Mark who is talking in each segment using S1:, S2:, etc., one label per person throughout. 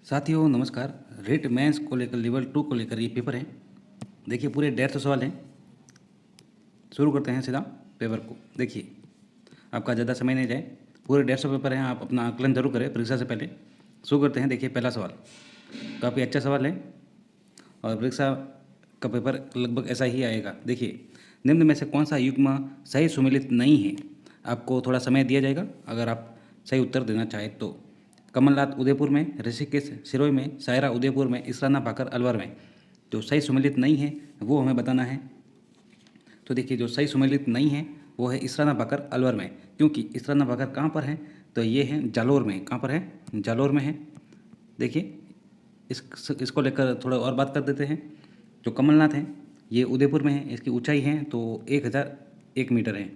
S1: साथियों नमस्कार। Writ mains को लेकर लेवल 2 को लेकर ये पेपर है। देखिए पूरे 150 सवाल हैं। शुरू करते हैं सीधा पेपर को। देखिए आपका ज़्यादा समय नहीं जाए, पूरे 150 पेपर हैं, आप अपना आकलन जरूर करें परीक्षा से पहले। शुरू करते हैं। देखिए पहला सवाल काफ़ी अच्छा सवाल है और परीक्षा का पेपर लगभग ऐसा ही आएगा। देखिए निम्न में से कौन सा युग्म सही सुमेलित नहीं है। आपको थोड़ा समय दिया जाएगा अगर आप सही उत्तर देना चाहें तो। कमलनाथ उदयपुर में, ऋषिकेश सिरोही में, सायरा उदयपुर में, इसराना पाकर अलवर में। जो सही सुमेलित नहीं है वो हमें बताना है। तो देखिए जो सही सुमेलित नहीं है वो है इसराना पाकर अलवर में, क्योंकि इसराना पाकर कहाँ पर है तो ये है जालोर में। कहाँ पर है? जालोर में है। देखिए इसको लेकर थोड़ा और बात कर देते हैं। जो कमलनाथ है ये उदयपुर में है, इसकी ऊंचाई है तो 1001 मीटर है।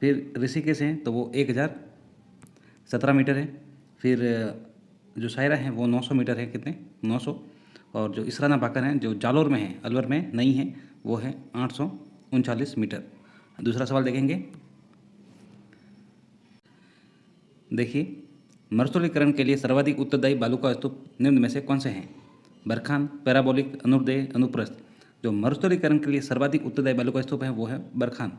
S1: फिर ऋषिकेश है तो वो 1017 मीटर है। फिर जो सायरा है वो 900 मीटर है। कितने? 900। और जो इसराना पाकर है जो जालोर में है, अलवर में नहीं है, वो है 839 मीटर। दूसरा सवाल देखेंगे। देखिए मरुस्थलीकरण के लिए सर्वाधिक उत्तरदायी बालू का स्तूप निम्न में से कौन से हैं? बरखान, पैराबोलिक, अनुदैर्ध्य, अनुप्रस्थ। जो मरुस्थलीकरण के लिए सर्वाधिक उत्तरदायी बालू का स्तूप है वो है बरखान।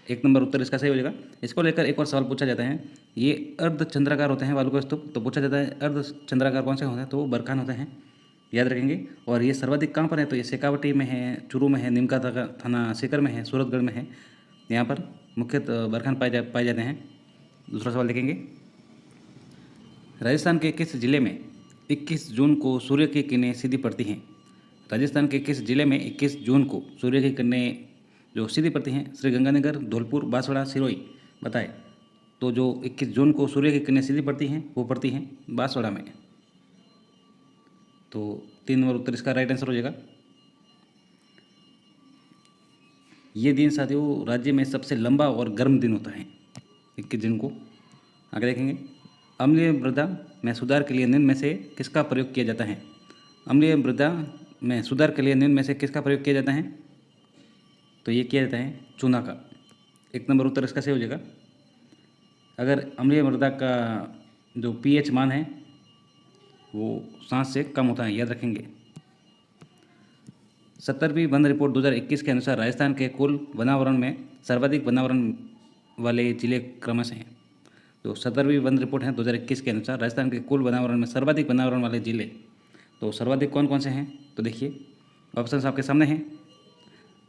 S1: 1 नंबर उत्तर इसका सही हो जाएगा। इसको लेकर एक और सवाल पूछा जाता है। ये अर्ध चंद्राकार होते हैं बालू का स्तूप, तो पूछा जाता है अर्ध चंद्राकार कौन से होते हैं, तो वो बरखान होते हैं। याद रखेंगे। और ये सर्वाधिक कहाँ पर है तो ये शेखावटी में है, चूरू में है, निमका थाना सीकर में है, सूरतगढ़ में है। यहाँ पर मुख्यतः बरखान पाए जाते हैं। दूसरा सवाल देखेंगे। राजस्थान के किस जिले में 21 जून को सूर्य की किरणें सीधी पड़ती हैं? राजस्थान के किस जिले में 21 जून को सूर्य की किरणें जो सीधी पड़ती हैं? श्रीगंगानगर, धौलपुर, बांसवाड़ा, सिरोही। बताएं। तो जो 21 जून को सूर्य की किरणें सीधी पड़ती हैं वो पड़ती हैं बांसवाड़ा में। तो 3 नंबर उत्तर इसका राइट आंसर हो जाएगा। ये दिन साथियों राज्य में सबसे लंबा और गर्म दिन होता है 21 जून को। आगे देखेंगे। अम्लीय मृदा में सुधार के लिए निम्न में से किसका प्रयोग किया जाता है? अम्लीय मृदा में सुधार के लिए निम्न में से किसका प्रयोग किया जाता है? तो ये किया जाता है चूना का। 1 नंबर उत्तर इसका सही हो जाएगा। अगर अम्लीय मृदा का जो पीएच मान है वो 7 से कम होता है, याद रखेंगे। 70वीं वन रिपोर्ट 2021 के अनुसार राजस्थान के कुल वनावरण में सर्वाधिक वनावरण वाले जिले क्रमशः हैं। तो 70वीं वन रिपोर्ट है 2021 के अनुसार राजस्थान के कुल वनावरण में सर्वाधिक वनावरण वाले जिले, तो सर्वाधिक कौन कौन से हैं? तो देखिए ऑप्शन आपके सामने हैं।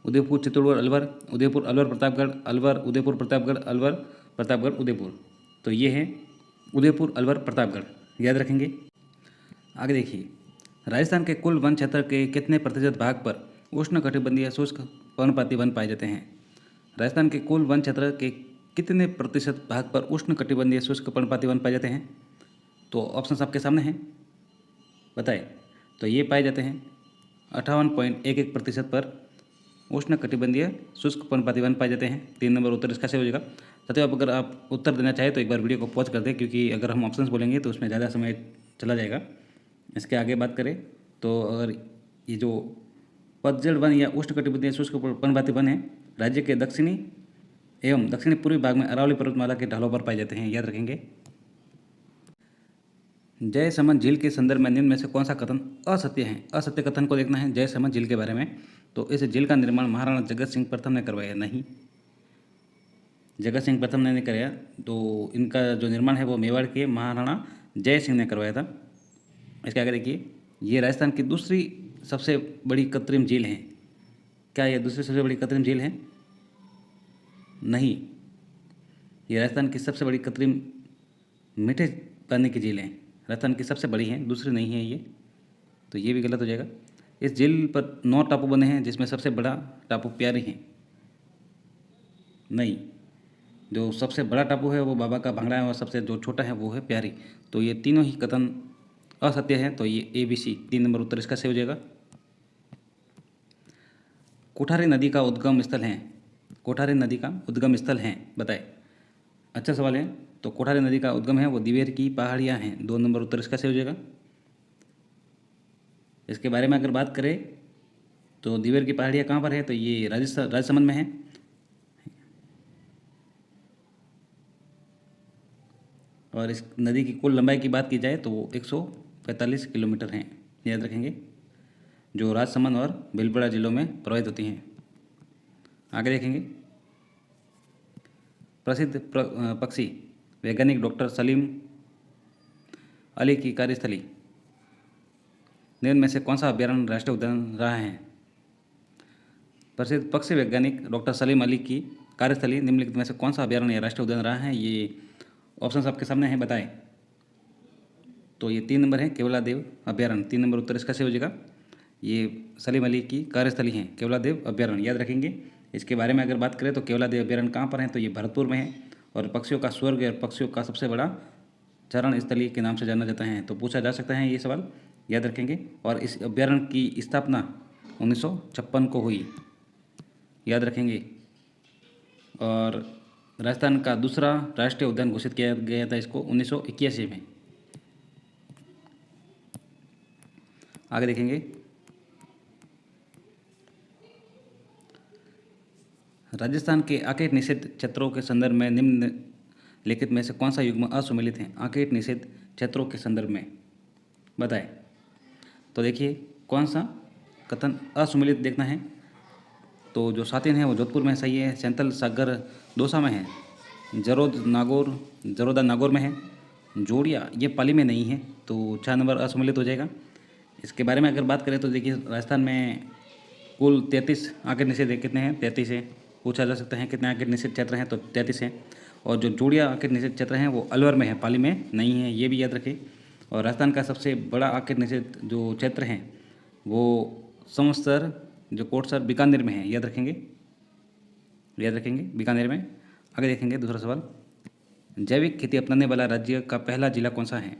S1: उदयपुर, चित्तौड़गढ़, अलवर, उदयपुर, अलवर, प्रतापगढ़, अलवर, उदयपुर, प्रतापगढ़, अलवर, प्रतापगढ़, उदयपुर। तो ये है उदयपुर, अलवर, प्रतापगढ़, याद रखेंगे। आगे देखिए। राजस्थान के कुल वन क्षेत्र के कितने प्रतिशत भाग पर उष्णकटिबंधीय शुष्क पर्णपाती वन पाए जाते हैं? राजस्थान के कुल वन क्षेत्र के कितने प्रतिशत भाग पर उष्णकटिबंधीय शुष्क पर्णपाती वन पाए जाते हैं? तो ऑप्शन आपके सामने हैं, बताएं। तो ये पाए जाते हैं 58.11% पर उष्णकटिबंधीय शुष्क पर्णपाती वन पाए जाते हैं। 3 नंबर उत्तर इसका सही हो जाएगा। साथियों अगर आप उत्तर देना चाहें तो एक बार वीडियो को पॉज कर दें, क्योंकि अगर हम ऑप्शंस बोलेंगे तो उसमें ज़्यादा समय चला जाएगा। इसके आगे बात करें तो अगर ये जो पतझड़ वन या उष्णकटिबंधीय शुष्क पर्णपाती वन है राज्य के दक्षिणी एवं दक्षिणी पूर्वी भाग में अरावली पर्वतमाला के ढालों पर पाए जाते हैं, याद रखेंगे। जयसमंद झील के संदर्भ में निम्न में से कौन सा कथन असत्य है? असत्य कथन को देखना है जयसमंद झील के बारे में। तो इस झील का निर्माण महाराणा जगत सिंह प्रथम ने करवाया नहीं, जगत सिंह प्रथम ने नहीं कराया। तो इनका जो निर्माण है वो मेवाड़ के महाराणा जय सिंह ने करवाया था। इसके आगे देखिए। ये राजस्थान की दूसरी सबसे बड़ी कृत्रिम झील है। क्या यह दूसरी सबसे बड़ी कृत्रिम झील है? नहीं, ये राजस्थान की सबसे बड़ी कृत्रिम मीठे पानी की झील है। राजस्थान की सबसे बड़ी है, दूसरी नहीं है ये। तो ये भी गलत हो जाएगा। इस झील पर 9 टापू बने हैं जिसमें सबसे बड़ा टापू प्यारी है। नहीं, जो सबसे बड़ा टापू है वो बाबा का भांगड़ा है और सबसे जो छोटा है वो है प्यारी। तो ये तीनों ही कथन असत्य है। तो ये ABC 3 नंबर उत्तर इसका सही हो जाएगा। कोठारी नदी का उद्गम स्थल है। कोठारी नदी का उद्गम स्थल है, बताए। अच्छा सवाल है। तो कोठारी नदी का उद्गम है वो दिवेर की पहाड़ियाँ हैं। 2 नंबर उत्तर इसका सही हो जाएगा। इसके बारे में अगर बात करें तो दिवेर की पहाड़ियाँ कहाँ पर है तो ये राजसमंद में है। और इस नदी की कुल लंबाई की बात की जाए तो वो 100 45 किलोमीटर हैं, याद रखेंगे, जो राजसमंद और भीलवाड़ा जिलों में प्रवाहित होती हैं। आगे देखेंगे, प्रसिद्ध पक्षी वैज्ञानिक डॉक्टर सलीम अली की कार्यस्थली निम्न में से कौन सा अभ्यारण्य राष्ट्रीय उद्यान रहा है? प्रसिद्ध पक्षी वैज्ञानिक डॉक्टर सलीम अली की कार्यस्थली निम्नलिखित में से कौन सा अभ्यारण्य राष्ट्रीय उद्यान रहा है? ये ऑप्शन आपके सामने हैं, बताएं। तो ये 3 नंबर है केवलादेव अभ्यारण्य। 3 नंबर उत्तर इसका सही हो जाएगा। ये सलीम अली की कार्यस्थली है केवलादेव अभ्यारण्य, याद रखेंगे। इसके बारे में अगर बात करें तो केवलादेव अभ्यारण्य कहाँ पर है? तो ये भरतपुर में है और पक्षियों का स्वर्ग और पक्षियों का सबसे बड़ा चरण स्थली के नाम से जाना जाता है। तो पूछा जा सकता है ये सवाल, याद रखेंगे। और इस अभ्यारण्य की स्थापना 1956 को हुई, याद रखेंगे। और राजस्थान का दूसरा राष्ट्रीय उद्यान घोषित किया गया था इसको 1981 में। आगे देखेंगे, राजस्थान के आकेट निषेध क्षेत्रों के संदर्भ में निम्नलिखित में से कौन सा युग्म असुमेलित है? आकेट निषेध क्षेत्रों के संदर्भ में बताएं। तो देखिए कौन सा कथन असुमेलित देखना है। तो जो सातिन है वो जोधपुर में सही है, सैंतल सागर दौसा में है, जरोदा नागौर में है, जोड़िया ये पाली में नहीं है। तो 6 नंबर असुमेलित हो जाएगा। इसके बारे में अगर बात करें तो देखिए राजस्थान में कुल 33 आकेट निषेध कितने हैं? 33 है। पूछा जा सकता है कितने आकेट निषेध क्षेत्र हैं? तो 33 हैं। और जो जोड़िया आकेट निषेध क्षेत्र हैं वो अलवर में है, पाली में नहीं है, ये भी याद रखें। और राजस्थान का सबसे बड़ा आकेट निषेध जो क्षेत्र हैं वो समस्तर जो कोटसर बीकानेर में है, याद रखेंगे, बीकानेर में। आगे देखेंगे दूसरा सवाल, जैविक खेती अपनाने वाला राज्य का पहला जिला कौन सा है?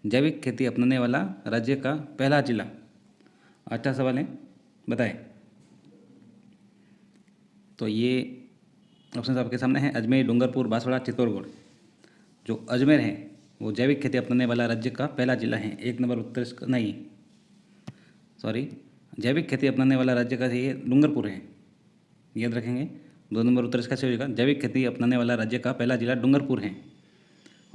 S1: जैविक खेती अपनाने वाला राज्य का पहला जिला, अच्छा सवाल है, बताएं। तो ये ऑप्शन आपके सामने है, अजमेर, डूंगरपुर, बांसवाड़ा, चित्तौड़गढ़। जो अजमेर है वो जैविक खेती अपनाने वाला राज्य का पहला जिला है। 1 नंबर उत्तर इसका नहीं, सॉरी, जैविक खेती अपनाने वाला राज्य का ये डूंगरपुर है, याद रखेंगे। 2 नंबर उत्तर इसका सही हो जाएगा। जैविक खेती अपनाने वाला राज्य का पहला जिला डूंगरपुर है।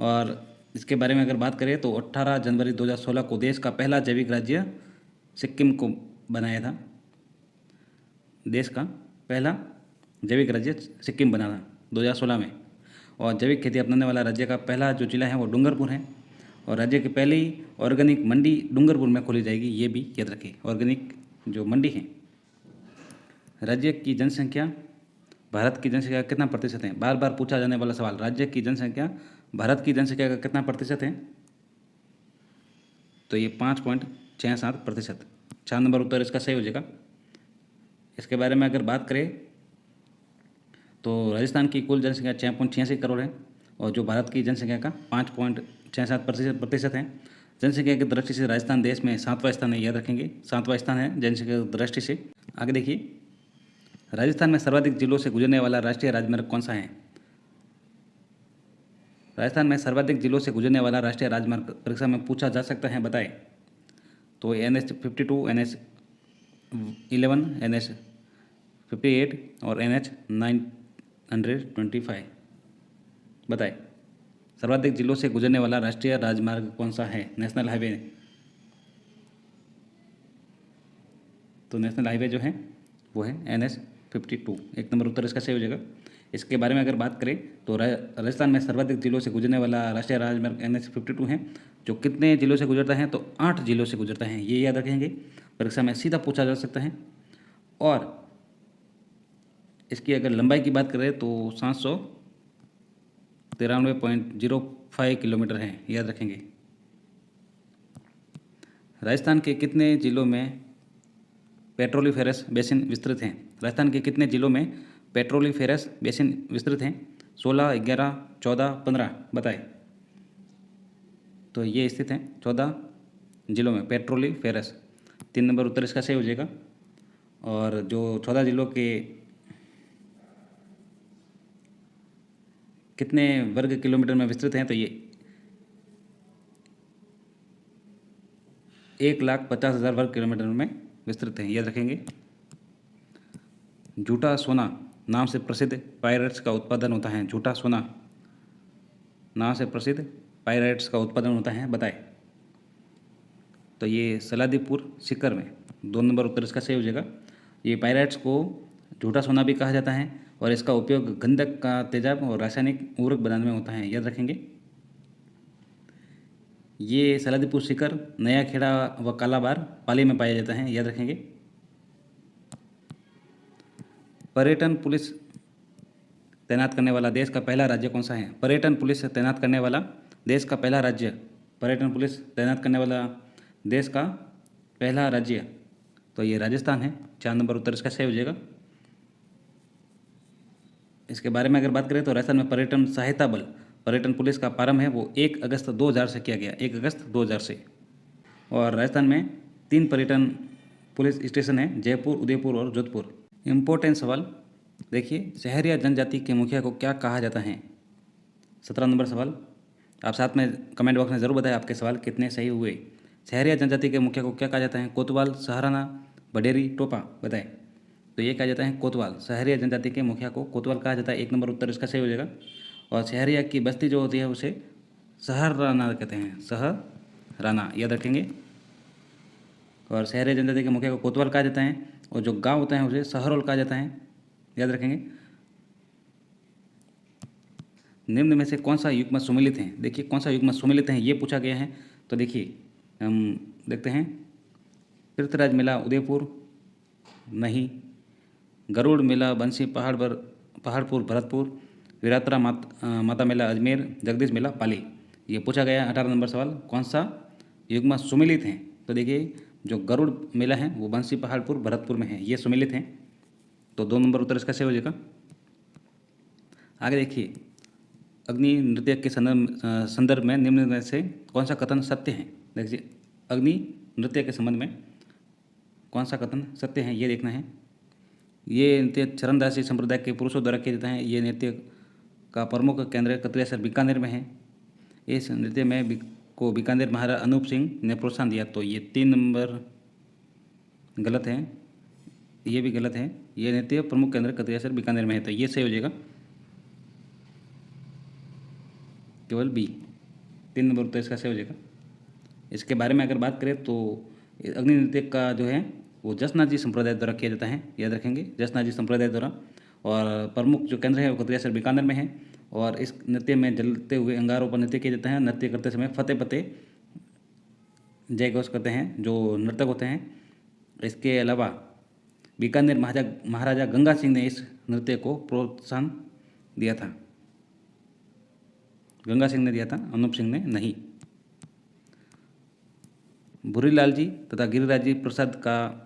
S1: और इसके बारे में अगर बात करें तो 18 जनवरी 2016 को देश का पहला जैविक राज्य सिक्किम को बनाया था। देश का पहला जैविक राज्य सिक्किम बना था 2016 में। और जैविक खेती अपनाने वाला राज्य का पहला जो जिला है वो डूंगरपुर है। और राज्य की पहली ऑर्गेनिक मंडी डूंगरपुर में खोली जाएगी, ये भी याद रखें। ऑर्गेनिक जो मंडी है। राज्य की जनसंख्या भारत की जनसंख्या का कितना प्रतिशत है? बार बार पूछा जाने वाला सवाल, राज्य की जनसंख्या भारत की जनसंख्या का कितना प्रतिशत है? तो ये 5.67%। 4 नंबर उत्तर इसका सही हो जाएगा। इसके बारे में अगर बात करें तो राजस्थान की कुल जनसंख्या 6.86 करोड़ है और जो भारत की जनसंख्या का 5.67% है। जनसंख्या की दृष्टि से राजस्थान देश में 7वां स्थान है, याद रखेंगे, 7वां स्थान है जनसंख्या की दृष्टि से। आगे देखिए, राजस्थान में सर्वाधिक जिलों से गुजरने वाला राष्ट्रीय राजमार्ग कौन सा है? राजस्थान में सर्वाधिक जिलों से गुजरने वाला राष्ट्रीय राजमार्ग परीक्षा में पूछा जा सकता है, बताएं। तो NH52, NH11, NH58 और NH925, बताएं। सर्वाधिक जिलों से गुजरने वाला राष्ट्रीय राजमार्ग कौन सा है? National highway. तो नेशनल हाईवे जो है वो है NH52। 1 नंबर उत्तर इसका सही हो जाएगा। इसके बारे में अगर बात करें तो राजस्थान में सर्वाधिक जिलों से गुजरने वाला राष्ट्रीय राजमार्ग NH52 है। जो कितने जिलों से गुजरता है? तो 8 जिलों से गुजरता है, ये याद रखेंगे, परीक्षा में सीधा पूछा जा सकता है। और इसकी अगर लंबाई की बात करें तो 793.05 किलोमीटर है, याद रखेंगे। राजस्थान के कितने जिलों में पेट्रोलिफेरस बेसिन विस्तृत हैं? राजस्थान के कितने जिलों में पेट्रोलिफेरस बेसिन विस्तृत हैं? 16, 11, 14, 15, बताएं। तो ये स्थित हैं 14 जिलों में पेट्रोलिफेरस। 3 नंबर उत्तर इसका सही हो जाएगा। और जो 14 जिलों के कितने वर्ग किलोमीटर में विस्तृत हैं? तो ये 1,50,000 वर्ग किलोमीटर में विस्तृत हैं, याद रखेंगे। झूठा सोना नाम से प्रसिद्ध पायरेट्स का उत्पादन होता है। झूठा सोना नाम से प्रसिद्ध पायरेट्स का उत्पादन होता है, बताएं। तो ये सलादीपुर सीकर में। 2 नंबर उत्तर इसका सही हो जाएगा। ये पायराइट्स को झूठा सोना भी कहा जाता है और इसका उपयोग गंधक का तेजाब और रासायनिक उर्वरक बनाने में होता है, याद रखेंगे। ये सलादीपुर सीकर, नया खेड़ा व कालाबार पाली में पाया जाता है, याद रखेंगे। पर्यटन पुलिस तैनात करने वाला देश का पहला राज्य कौन सा है? पर्यटन पुलिस तैनात करने वाला देश का पहला राज्य, पर्यटन पुलिस तैनात करने वाला देश का पहला राज्य, तो ये राजस्थान है। 4 नंबर उत्तर इसका सही हो जाएगा। इसके बारे में अगर बात करें तो राजस्थान में पर्यटन सहायता बल, पर्यटन पुलिस का प्रारंभ है वो 1 अगस्त 2000 से किया गया, 1 अगस्त 2000 से। और राजस्थान में 3 पर्यटन पुलिस स्टेशन हैं, जयपुर, उदयपुर और जोधपुर। इम्पोर्टेंट सवाल देखिए, शहरिया जनजाति के मुखिया को क्या कहा जाता है? 17 नंबर सवाल। आप साथ में कमेंट बॉक्स में ज़रूर बताएं आपके सवाल कितने सही हुए। शहरिया जनजाति के मुखिया को क्या कहा जाता है? कोतवाल, सहाराना, बडेरी, टोपा, बताएं। तो ये कहा जाता है कोतवाल। शहरिया जनजाति के मुखिया को कोतवाल कहा जाता है। 1 नंबर उत्तर इसका सही हो जाएगा। और शहरिया की बस्ती जो होती है उसे सहराना कहते हैं, सहराना, याद रखेंगे। और शहरिया जनजाति के मुखिया को कोतवाल कहा जाता है और जो गांव होता है उसे सहरोल कहा जाता है, याद रखेंगे। निम्न में से कौन सा युग्म सुमेलित है? देखिए कौन सा युग्म सुमेलित है ये पूछा गया है। तो देखिए हम देखते हैं, पृथ्वीराज मेला उदयपुर नहीं, गरुड़ मेला बंसी पहाड़पुर भरतपुर, वीरात्रा माता मेला अजमेर, जगदीश मेला पाली। ये पूछा गया 18 नंबर सवाल, कौन सा युग्म सुमेलित है? तो देखिए जो गरुड़ मेला है वो बंसी पहाड़पुर भरतपुर में है, ये सुमेलित है। तो 2 नंबर उत्तर इसका सही हो जाएगा। आगे देखिए, अग्नि नृत्य के संदर्भ में निम्न में से कौन सा कथन सत्य है? देखिए अग्नि नृत्य के संबंध में कौन सा कथन सत्य है ये देखना है। ये नृत्य चरणदासी संप्रदाय के पुरुषों द्वारा किया जाता है। ये नृत्य का प्रमुख केंद्र कतरियासर बीकानेर में है। इस नृत्य में को बीकानेर महाराजा अनूप सिंह ने प्रोत्साहन दिया। तो ये 3 नंबर गलत है, ये भी गलत है। ये नृत्य प्रमुख केंद्र कतरियासर बीकानेर में है, तो ये सही हो जाएगा, केवल बी। 3 नंबर उत्तर इसका सही हो जाएगा। इसके बारे में अगर बात करें तो अग्नि नृत्य का जो है वो जसनाजी संप्रदाय द्वारा किया जाता है, याद रखेंगे, जसनाजी संप्रदाय द्वारा। और प्रमुख जो केंद्र है वो कतरियासर बीकानेर में है। और इस नृत्य में जलते हुए अंगारों पर नृत्य किया जाता है। नृत्य करते समय फतेह फतेह जय घोष करते हैं जो नर्तक होते हैं। इसके अलावा बीकानेर महाराजा गंगा सिंह ने इस नृत्य को प्रोत्साहन दिया था, गंगा सिंह ने दिया था, अनूप सिंह ने नहीं। भूरीलाल जी तथा गिरिराज जी प्रसाद का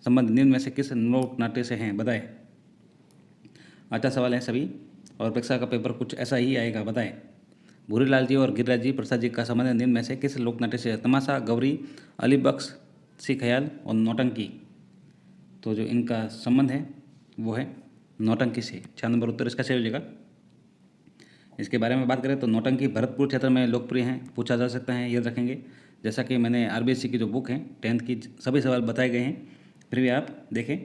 S1: संबंध निम्न में से किस लोक नाट्य से हैं? बताएं। अच्छा सवाल है सभी, और परीक्षा का पेपर कुछ ऐसा ही आएगा, बताएं। भूरीलाल जी और गिरिराज जी प्रसाद जी का संबंध निम्न में से किस लोक नाट्य से है? तमाशा, गौरी, अली बख्श, सी ख्याल और नौटंकी। तो जो इनका संबंध है वो है नौटंकी से। 6 नंबर उत्तर इसका सही हो जाएगा। इसके बारे में बात करें तो नौटंकी भरतपुर क्षेत्र में लोकप्रिय हैं, पूछा जा सकता है, याद रखेंगे। जैसा कि मैंने आरबीएससी की जो बुक है 10th की सभी सवाल बताए गए हैं, फिर भी आप देखें।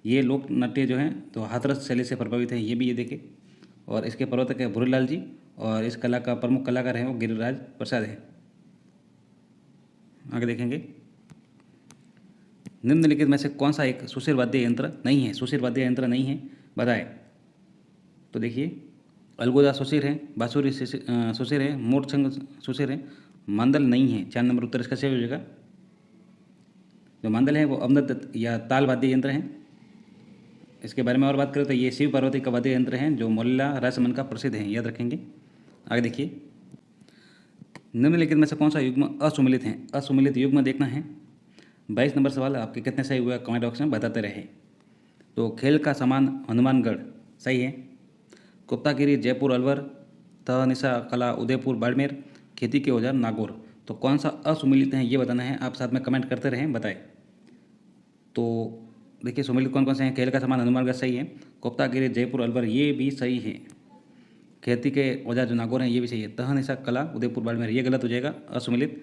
S1: ये लोक नाट्य जो है तो हाथरस शैली से प्रभावित है, ये भी ये देखें। और इसके प्रवर्तक है भूरीलाल जी और इस कला का प्रमुख कलाकार है वो गिरिराज प्रसाद है। आगे देखेंगे, निम्नलिखित में से कौन सा एक सुशिर वाद्य यंत्र नहीं है? सुशिर वाद्य यंत्र नहीं है, बताएं। तो देखिए अलगोजा सुशिर है, बांसुरी सुशिर है, मोरछंग सुशिर है, मांदल नहीं है। 4 नंबर उत्तर इसका सही हो जाएगा। जो मांदल है वो अवनत या ताल वाद्य यंत्र है। इसके बारे में और बात करें तो ये शिव पार्वती का वाद्य यंत्र है जो मोल्ला राजसमंद का प्रसिद्ध है, याद रखेंगे। आगे देखिए, निम्नलिखित में से कौन सा युग्म असुमेलित है? असुमेलित युग्म देखना है। 22 नंबर सवाल आपके कितने सही हुआ कमेंट बॉक्स में बताते रहे। तो खेल का सामान हनुमानगढ़ सही है। गुप्तागिरी जयपुर अलवर, तहनिसा कला उदयपुर बाड़मेर, खेती के औजार नागौर। तो कौन सा असुमेलित है ये बताना है, आप साथ में कमेंट करते रहें, बताएं। तो देखिए सुमेलित कौन कौन से हैं? खेल का सामान हनुमानगढ़ सही है, गुप्तागिरी जयपुर अलवर ये भी सही है, खेती के औजार जो नागौर हैं ये भी सही है, तहनिसा कला उदयपुर बाड़मेर ये गलत हो जाएगा, असुमेलित।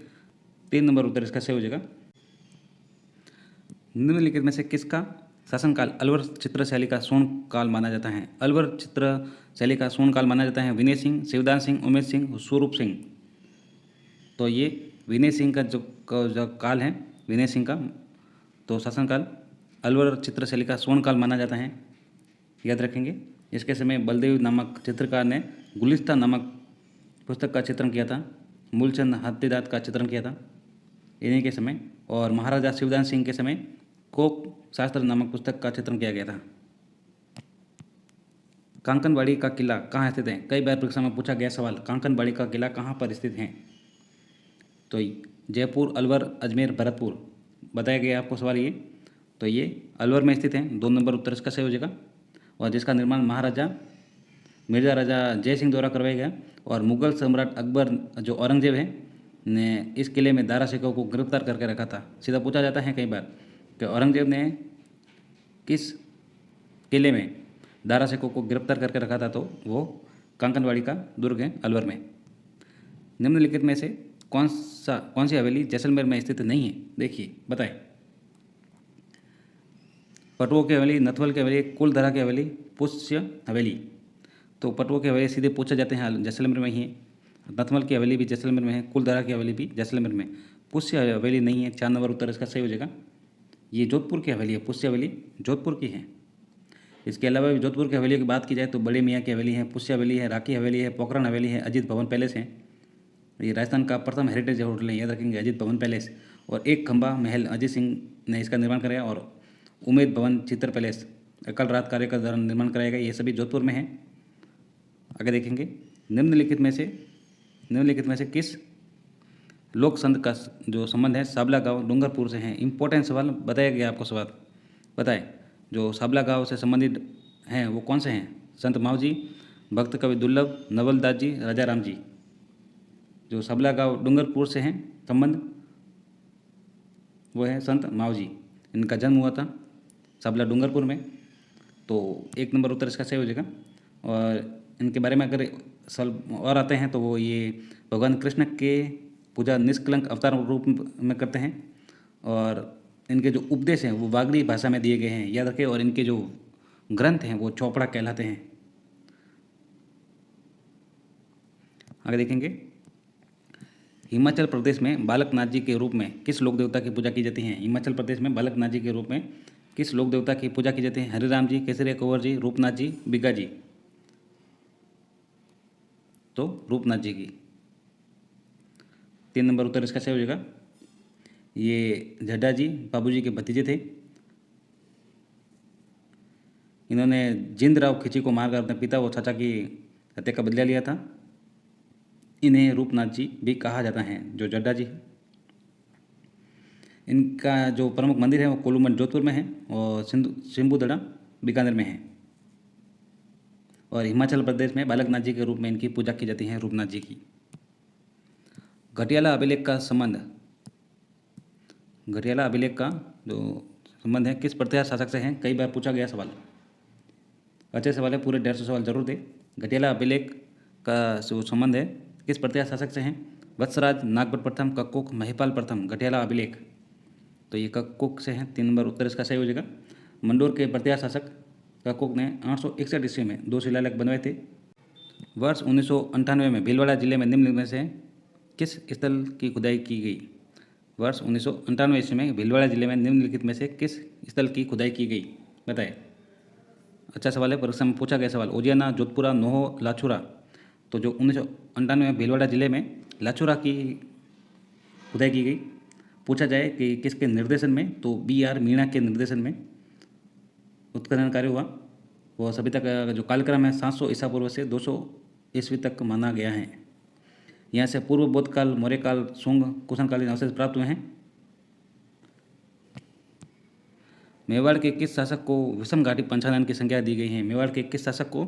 S1: 3 नंबर उत्तर इसका सही हो जाएगा। निम्नलिखित में से किसका शासनकाल अलवर चित्र शैली का स्वर्ण काल माना जाता है? अलवर चित्र शैली का स्वर्ण काल माना जाता है विनय सिंह, शिवदान सिंह, उमेश सिंह, स्वरूप सिंह। तो ये विनय सिंह का जो काल है, विनय सिंह का तो शासनकाल अलवर चित्रशैली का स्वर्णकाल माना जाता है, याद रखेंगे। इसके समय बलदेव नामक चित्रकार ने गुलिस्तान नामक पुस्तक का चित्रण किया था, मूलचंद हाथीदांत का चित्रण किया था इन्हीं के समय। और महाराजा शिवदान सिंह के समय कोक शास्त्र नामक पुस्तक का चित्रण किया गया था। कांकनबाड़ी का किला कहाँ स्थित है? कई बार परीक्षा में पूछा गया सवाल, कांकनबाड़ी का किला कहाँ पर स्थित है? तो जयपुर, अलवर, अजमेर, भरतपुर बताया गया आपको सवाल ये। तो ये अलवर में स्थित है, 2 नंबर उत्तर इसका सही हो जाएगा। और जिसका निर्माण महाराजा मिर्जा राजा जय सिंह द्वारा करवाया गया। और मुगल सम्राट अकबर जो औरंगजेब है ने इस किले में दारा शिकोह को गिरफ्तार करके रखा था। सीधा पूछा जाता है कई बार कि औरंगजेब ने किस किले में दारा शिकोह को गिरफ्तार करके रखा था, तो वो कांकनवाड़ी का दुर्ग है अलवर में। निम्नलिखित में से कौन सी हवेली जैसलमेर में स्थित नहीं है? देखिए बताएं। पटुओं की हवेली, नथवल की हवेली, कुलधरा की हवेली, पुष्य हवेली। तो पटुओं की हवेली सीधे पूछे जाते हैं जैसलमेर में ही है। नथमल की हवेली भी जैसलमेर में है, कुलधरा की हवेली भी जैसलमेर में। पुष्य हवेली नहीं है, 4 नंबर उत्तर इसका सही हो जाएगा। ये जोधपुर की हवेली है, पुष्य हवेली जोधपुर की है। इसके अलावा भी जोधपुर की हवेली की बात की जाए तो बड़े मियाँ की हवेली है, पुष्य हवेली है, राकी हवेली है, पोखरण हवेली है, अजीत भवन पैलेस है। ये राजस्थान का प्रथम हेरिटेज होटल है, याद रखेंगे, अजीत भवन पैलेस। और एक खंबा महल अजीत सिंह ने इसका निर्माण कराया। और उमेद भवन चित्र पैलेस अकल रात कार्य का दौरान निर्माण कराया गया। ये सभी जोधपुर में है। आगे देखेंगे, निम्नलिखित में से किस लोक संत का जो संबंध है साबला गांव डूंगरपुर से है? इंपॉर्टेंट सवाल बताया गया आपको। सवाल बताए जो साबला गांव से संबंधित हैं वो कौन से हैं? संत मावजी, भक्त कवि दुर्लभ, नवलदास जी, राजा राम जी। जो साबला गांव डूंगरपुर से हैं संबंध वो है संत मावजी। इनका जन्म हुआ था साबला डूंगरपुर में। तो 1 नंबर उत्तर इसका सही हो जाएगा। और इनके बारे में अगर सवाल और आते हैं तो वो ये भगवान कृष्ण के पूजा निष्कलंक अवतार रूप में करते हैं। और इनके जो उपदेश हैं वो वागड़ी भाषा में दिए गए हैं, याद रखें। और इनके जो ग्रंथ हैं वो चौपड़ा कहलाते हैं। आगे देखेंगे, हिमाचल प्रदेश में बालकनाथ जी के रूप में किस लोक देवता की पूजा की जाती है? हिमाचल प्रदेश में बालकनाथ जी के रूप में किस लोक देवता की पूजा की जाती है? हरिराम जी, केसरिया कंवर जी, रूपनाथ जी, बिगा जी। तो रूपनाथ जी की 3 नंबर उत्तर इसका सही हो जाएगा। ये झड्डा जी बाबूजी के भतीजे थे। इन्होंने जिंद राव खिची को मारकर अपने पिता व चाचा की हत्या का बदला लिया था। इन्हें रूपनाथ जी भी कहा जाता है, जो जड्डा जी। इनका जो प्रमुख मंदिर है वो कोलूमठ जोधपुर में है और सिंबुदड़ा बीकानेर में है। और हिमाचल प्रदेश में बालकनाथ जी के रूप में इनकी पूजा की जाती है, रूपनाथ जी की। घटियाला अभिलेख का संबंध, घटियाला अभिलेख का जो संबंध है किस प्रतिहार शासक से है? कई बार पूछा गया सवाल, अच्छे सवाल है, पूरे 150 सवाल जरूर दे। घटियाला अभिलेख का जो संबंध है किस प्रतिहार शासक से हैं? वत्सराज, नागपुर प्रथम, कक्कुक, महिपाल प्रथम। घटियाला अभिलेख तो ये कक्कुक से है, 3 नंबर उत्तर इसका सही हो जाएगा। मंडोर के प्रतिहार शासक कक्कुक ने 861 ईस्वी में 2 शिलालेख बनवाए थे। वर्ष 1998 में भीलवाड़ा जिले में निम्नलिखित में से किस स्थल की खुदाई की गई? वर्ष 1998 ईस्वी में भीलवाड़ा जिले में निम्नलिखित में से किस स्थल की खुदाई की गई? बताए। अच्छा सवाल है, परीक्षा में पूछा गया सवाल। ओजियाना, जोधपुरा, नोहो, लाछुरा। तो जो 1998 में भीलवाड़ा जिले में लाछुरा की खुदाई की गई। पूछा जाए कि किसके निर्देशन में, तो BR मीणा के निर्देशन में उत्खनन कार्य हुआ। वो सभ्यता का जो कालक्रम है 700 ईसा पूर्व से 200 ईस्वी तक माना गया है। यहाँ से पूर्व बौद्ध काल, मौर्य काल, शुंग, कुषाणकालीन अवशेष प्राप्त हुए हैं। मेवाड़ के किस शासक को विषम घाटी पंचानन की संज्ञा दी गई है? मेवाड़ के किस शासक को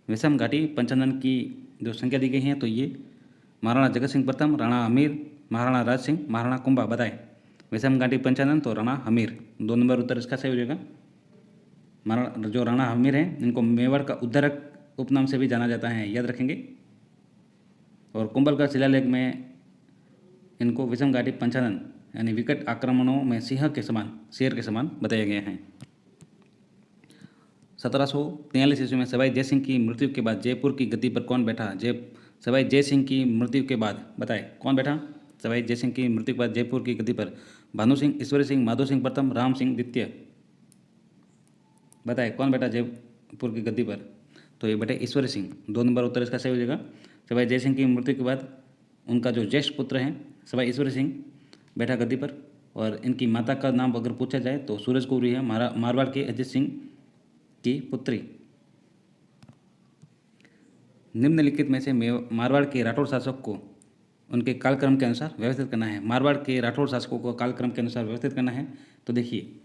S1: विषम घाटी पंचानन की जो संज्ञा दी गई है? तो ये महाराणा जगत सिंह प्रथम, राणा हमीर, महाराणा राज सिंह, महाराणा कुंभा। बताए। विषम घाटी पंचानन तो राणा हमीर, 2 नंबर उत्तर इसका सही हो जाएगा। जो राणा हमीर हैं इनको मेवाड़ का उद्धारक उपनाम से भी जाना जाता है, याद रखेंगे। और कुंभलगढ़ शिलालेख में इनको विषम घाटी पंचानन यानी विकट आक्रमणों में सिंह के समान, शेर के समान बताया गया है। 1743 ईस्वी में सवाई जय सिंह की मृत्यु के बाद जयपुर की गद्दी पर कौन बैठा? सवाई जय सिंह की मृत्यु के बाद बताए कौन बैठा? सवाई जयसिंह की मृत्यु के बाद जयपुर की गद्दी पर भानु सिंह, ईश्वरी सिंह, माधो सिंह प्रथम, राम सिंह द्वितीय। बताए कौन बैठा जयपुर की गद्दी पर? तो ये बैठे ईश्वरी सिंह। 2 नंबर उत्तर इसका सही हो जाएगा। सवाई जयसिंह की मृत्यु के बाद उनका जो ज्येष्ठ पुत्र हैं सवाई ईश्वरी सिंह बैठा गद्दी पर, और इनकी माता का नाम अगर पूछा जाए तो सूरज कुंवरी है, मारवाड़ के अजीत सिंह की पुत्री। निम्नलिखित में से मारवाड़ के राठौड़ शासक को उनके कालक्रम के अनुसार व्यवस्थित करना है। मारवाड़ के राठौड़ शासकों को कालक्रम के अनुसार व्यवस्थित करना है। तो देखिए,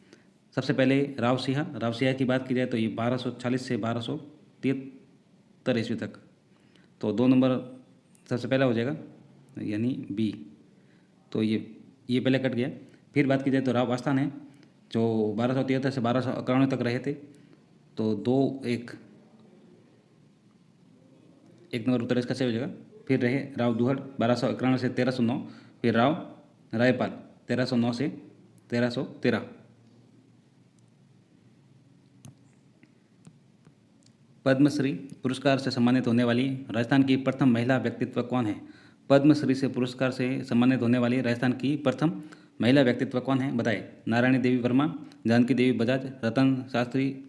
S1: सबसे पहले राव सिंह की बात की जाए तो ये 1240 से 1273 ईस्वी तक। तो 2 नंबर सबसे पहला हो जाएगा, यानी बी। तो ये पहले कट गया। फिर बात की जाए तो राव आस्थान है, जो 1273 से 1291 तक रहे थे। तो 1 नंबर उत्तर इसका सही हो जाएगा। फिर रहे राव दुहड़ 1291 से 1309, फिर राव रायपाल 1309 से 1313। पद्मश्री पुरस्कार से सम्मानित होने वाली राजस्थान की प्रथम महिला व्यक्तित्व कौन है? पद्मश्री से पुरस्कार से सम्मानित होने वाली राजस्थान की प्रथम महिला व्यक्तित्व कौन है? बताए। नारायणी देवी वर्मा, जानकी देवी बजाज, रतन शास्त्री,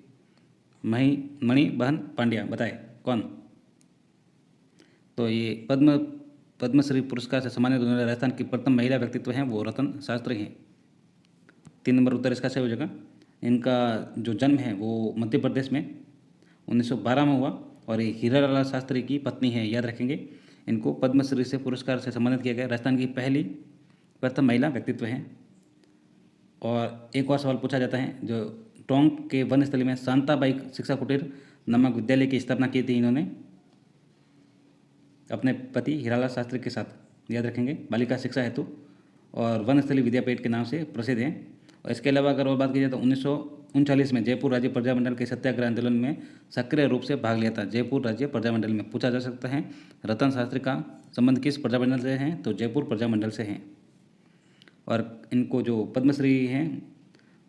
S1: मणिबहन पांड्या। बताए कौन? तो ये पद्मश्री पुरस्कार से सम्मानित होने वाले राजस्थान की प्रथम महिला व्यक्तित्व हैं वो रतन शास्त्री हैं। 3 नंबर उत्तर इसका सही हो जाएगा। इनका जो जन्म है वो मध्य प्रदेश में 1912 में हुआ, और ये हीरालाल शास्त्री की पत्नी है, याद रखेंगे। इनको पद्मश्री से पुरस्कार से सम्मानित किया गया। राजस्थान की प्रथम महिला व्यक्तित्व हैं। और एक और सवाल पूछा जाता है, जो टोंक के वनस्थली में शांताबाई शिक्षा कुटीर नामक विद्यालय की स्थापना की थी इन्होंने अपने पति हीरालाल शास्त्री के साथ, याद रखेंगे, बालिका शिक्षा हेतु, और वनस्थली विद्यापीठ के नाम से प्रसिद्ध हैं। और इसके अलावा अगर और बात की जाए तो 1939 में जयपुर राज्य प्रजामंडल के सत्याग्रह आंदोलन में सक्रिय रूप से भाग लिया था। जयपुर राज्य प्रजामंडल में पूछा जा सकता है रतन शास्त्री का संबंध किस प्रजामंडल से है? तो जयपुर प्रजामंडल से हैं। और इनको जो पद्मश्री हैं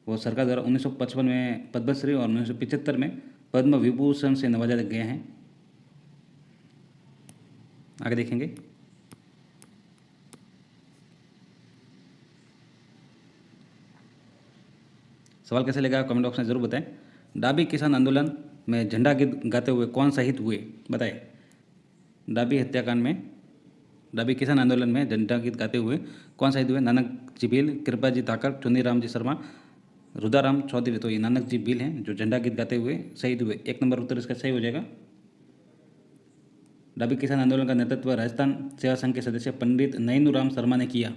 S1: वो सरकार द्वारा 1955 में पद्मश्री और 1975 में पद्म विभूषण से नवाजा गए हैं। आगे देखेंगे। सवाल कैसे लगा कमेंट बॉक्स में जरूर बताएं। डाबी किसान आंदोलन में झंडा गीत गाते हुए कौन शहीद हुए? बताएं। डाबी हत्याकांड में, डाबी किसान आंदोलन में झंडा गीत गाते हुए कौन शहीद हुए? नानक जी भील, कृपाजी धाकड़, चुनीराम जी शर्मा, रुदाराम चौधरी। तो ये नानक जी भील हैं जो झंडा गीत गाते हुए शहीद हुए। 1 नंबर उत्तर इसका सही हो जाएगा। डाबी किसान आंदोलन का नेतृत्व राजस्थान सेवा संघ के सदस्य पंडित नैनूराम शर्मा ने किया।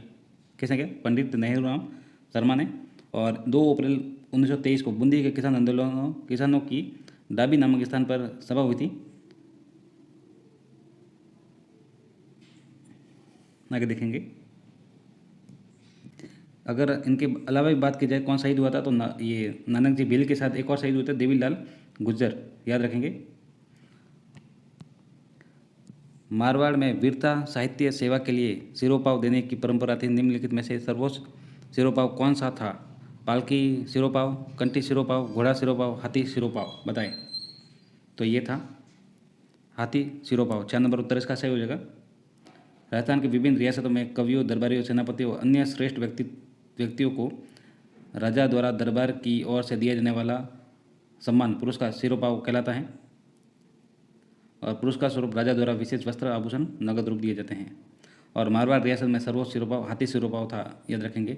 S1: किसने किया? पंडित नैनूराम शर्मा ने। और 2 अप्रैल 1923 को बूंदी के किसानों की डाबी नामक स्थान पर सभा हुई थी। आगे देखेंगे। अगर इनके अलावा भी बात की जाए कौन शहीद हुआ था, तो ये नानक जी भील के साथ एक और शहीद हुए थे, देवीलाल गुज्जर, याद रखेंगे। मारवाड़ में वीरता साहित्य सेवा के लिए सिरोपाव देने की परंपरा थी। निम्नलिखित में से सर्वोच्च सिरोपाव कौन सा था? पालकी सिरोपाव, कंठी सिरोपाव, घोड़ा सिरोपाव, हाथी सिरोपाव। बताएं। तो ये था हाथी सिरोपाव। 4 नंबर उत्तर इसका सही हो जाएगा। राजस्थान के विभिन्न रियासतों में कवियों, दरबारियों, सेनापतियों और अन्य श्रेष्ठ व्यक्तियों को राजा द्वारा दरबार की ओर से दिया जाने वाला सम्मान पुरस्कार सिरोपाव कहलाता है। और पुरस्कार स्वरूप राजा द्वारा विशेष वस्त्र, आभूषण, नगद रूप दिए जाते हैं। और मारवाड़ रियासत में सर्वोच्च सिरोपाव हाथी सिरोपाव था, याद रखेंगे।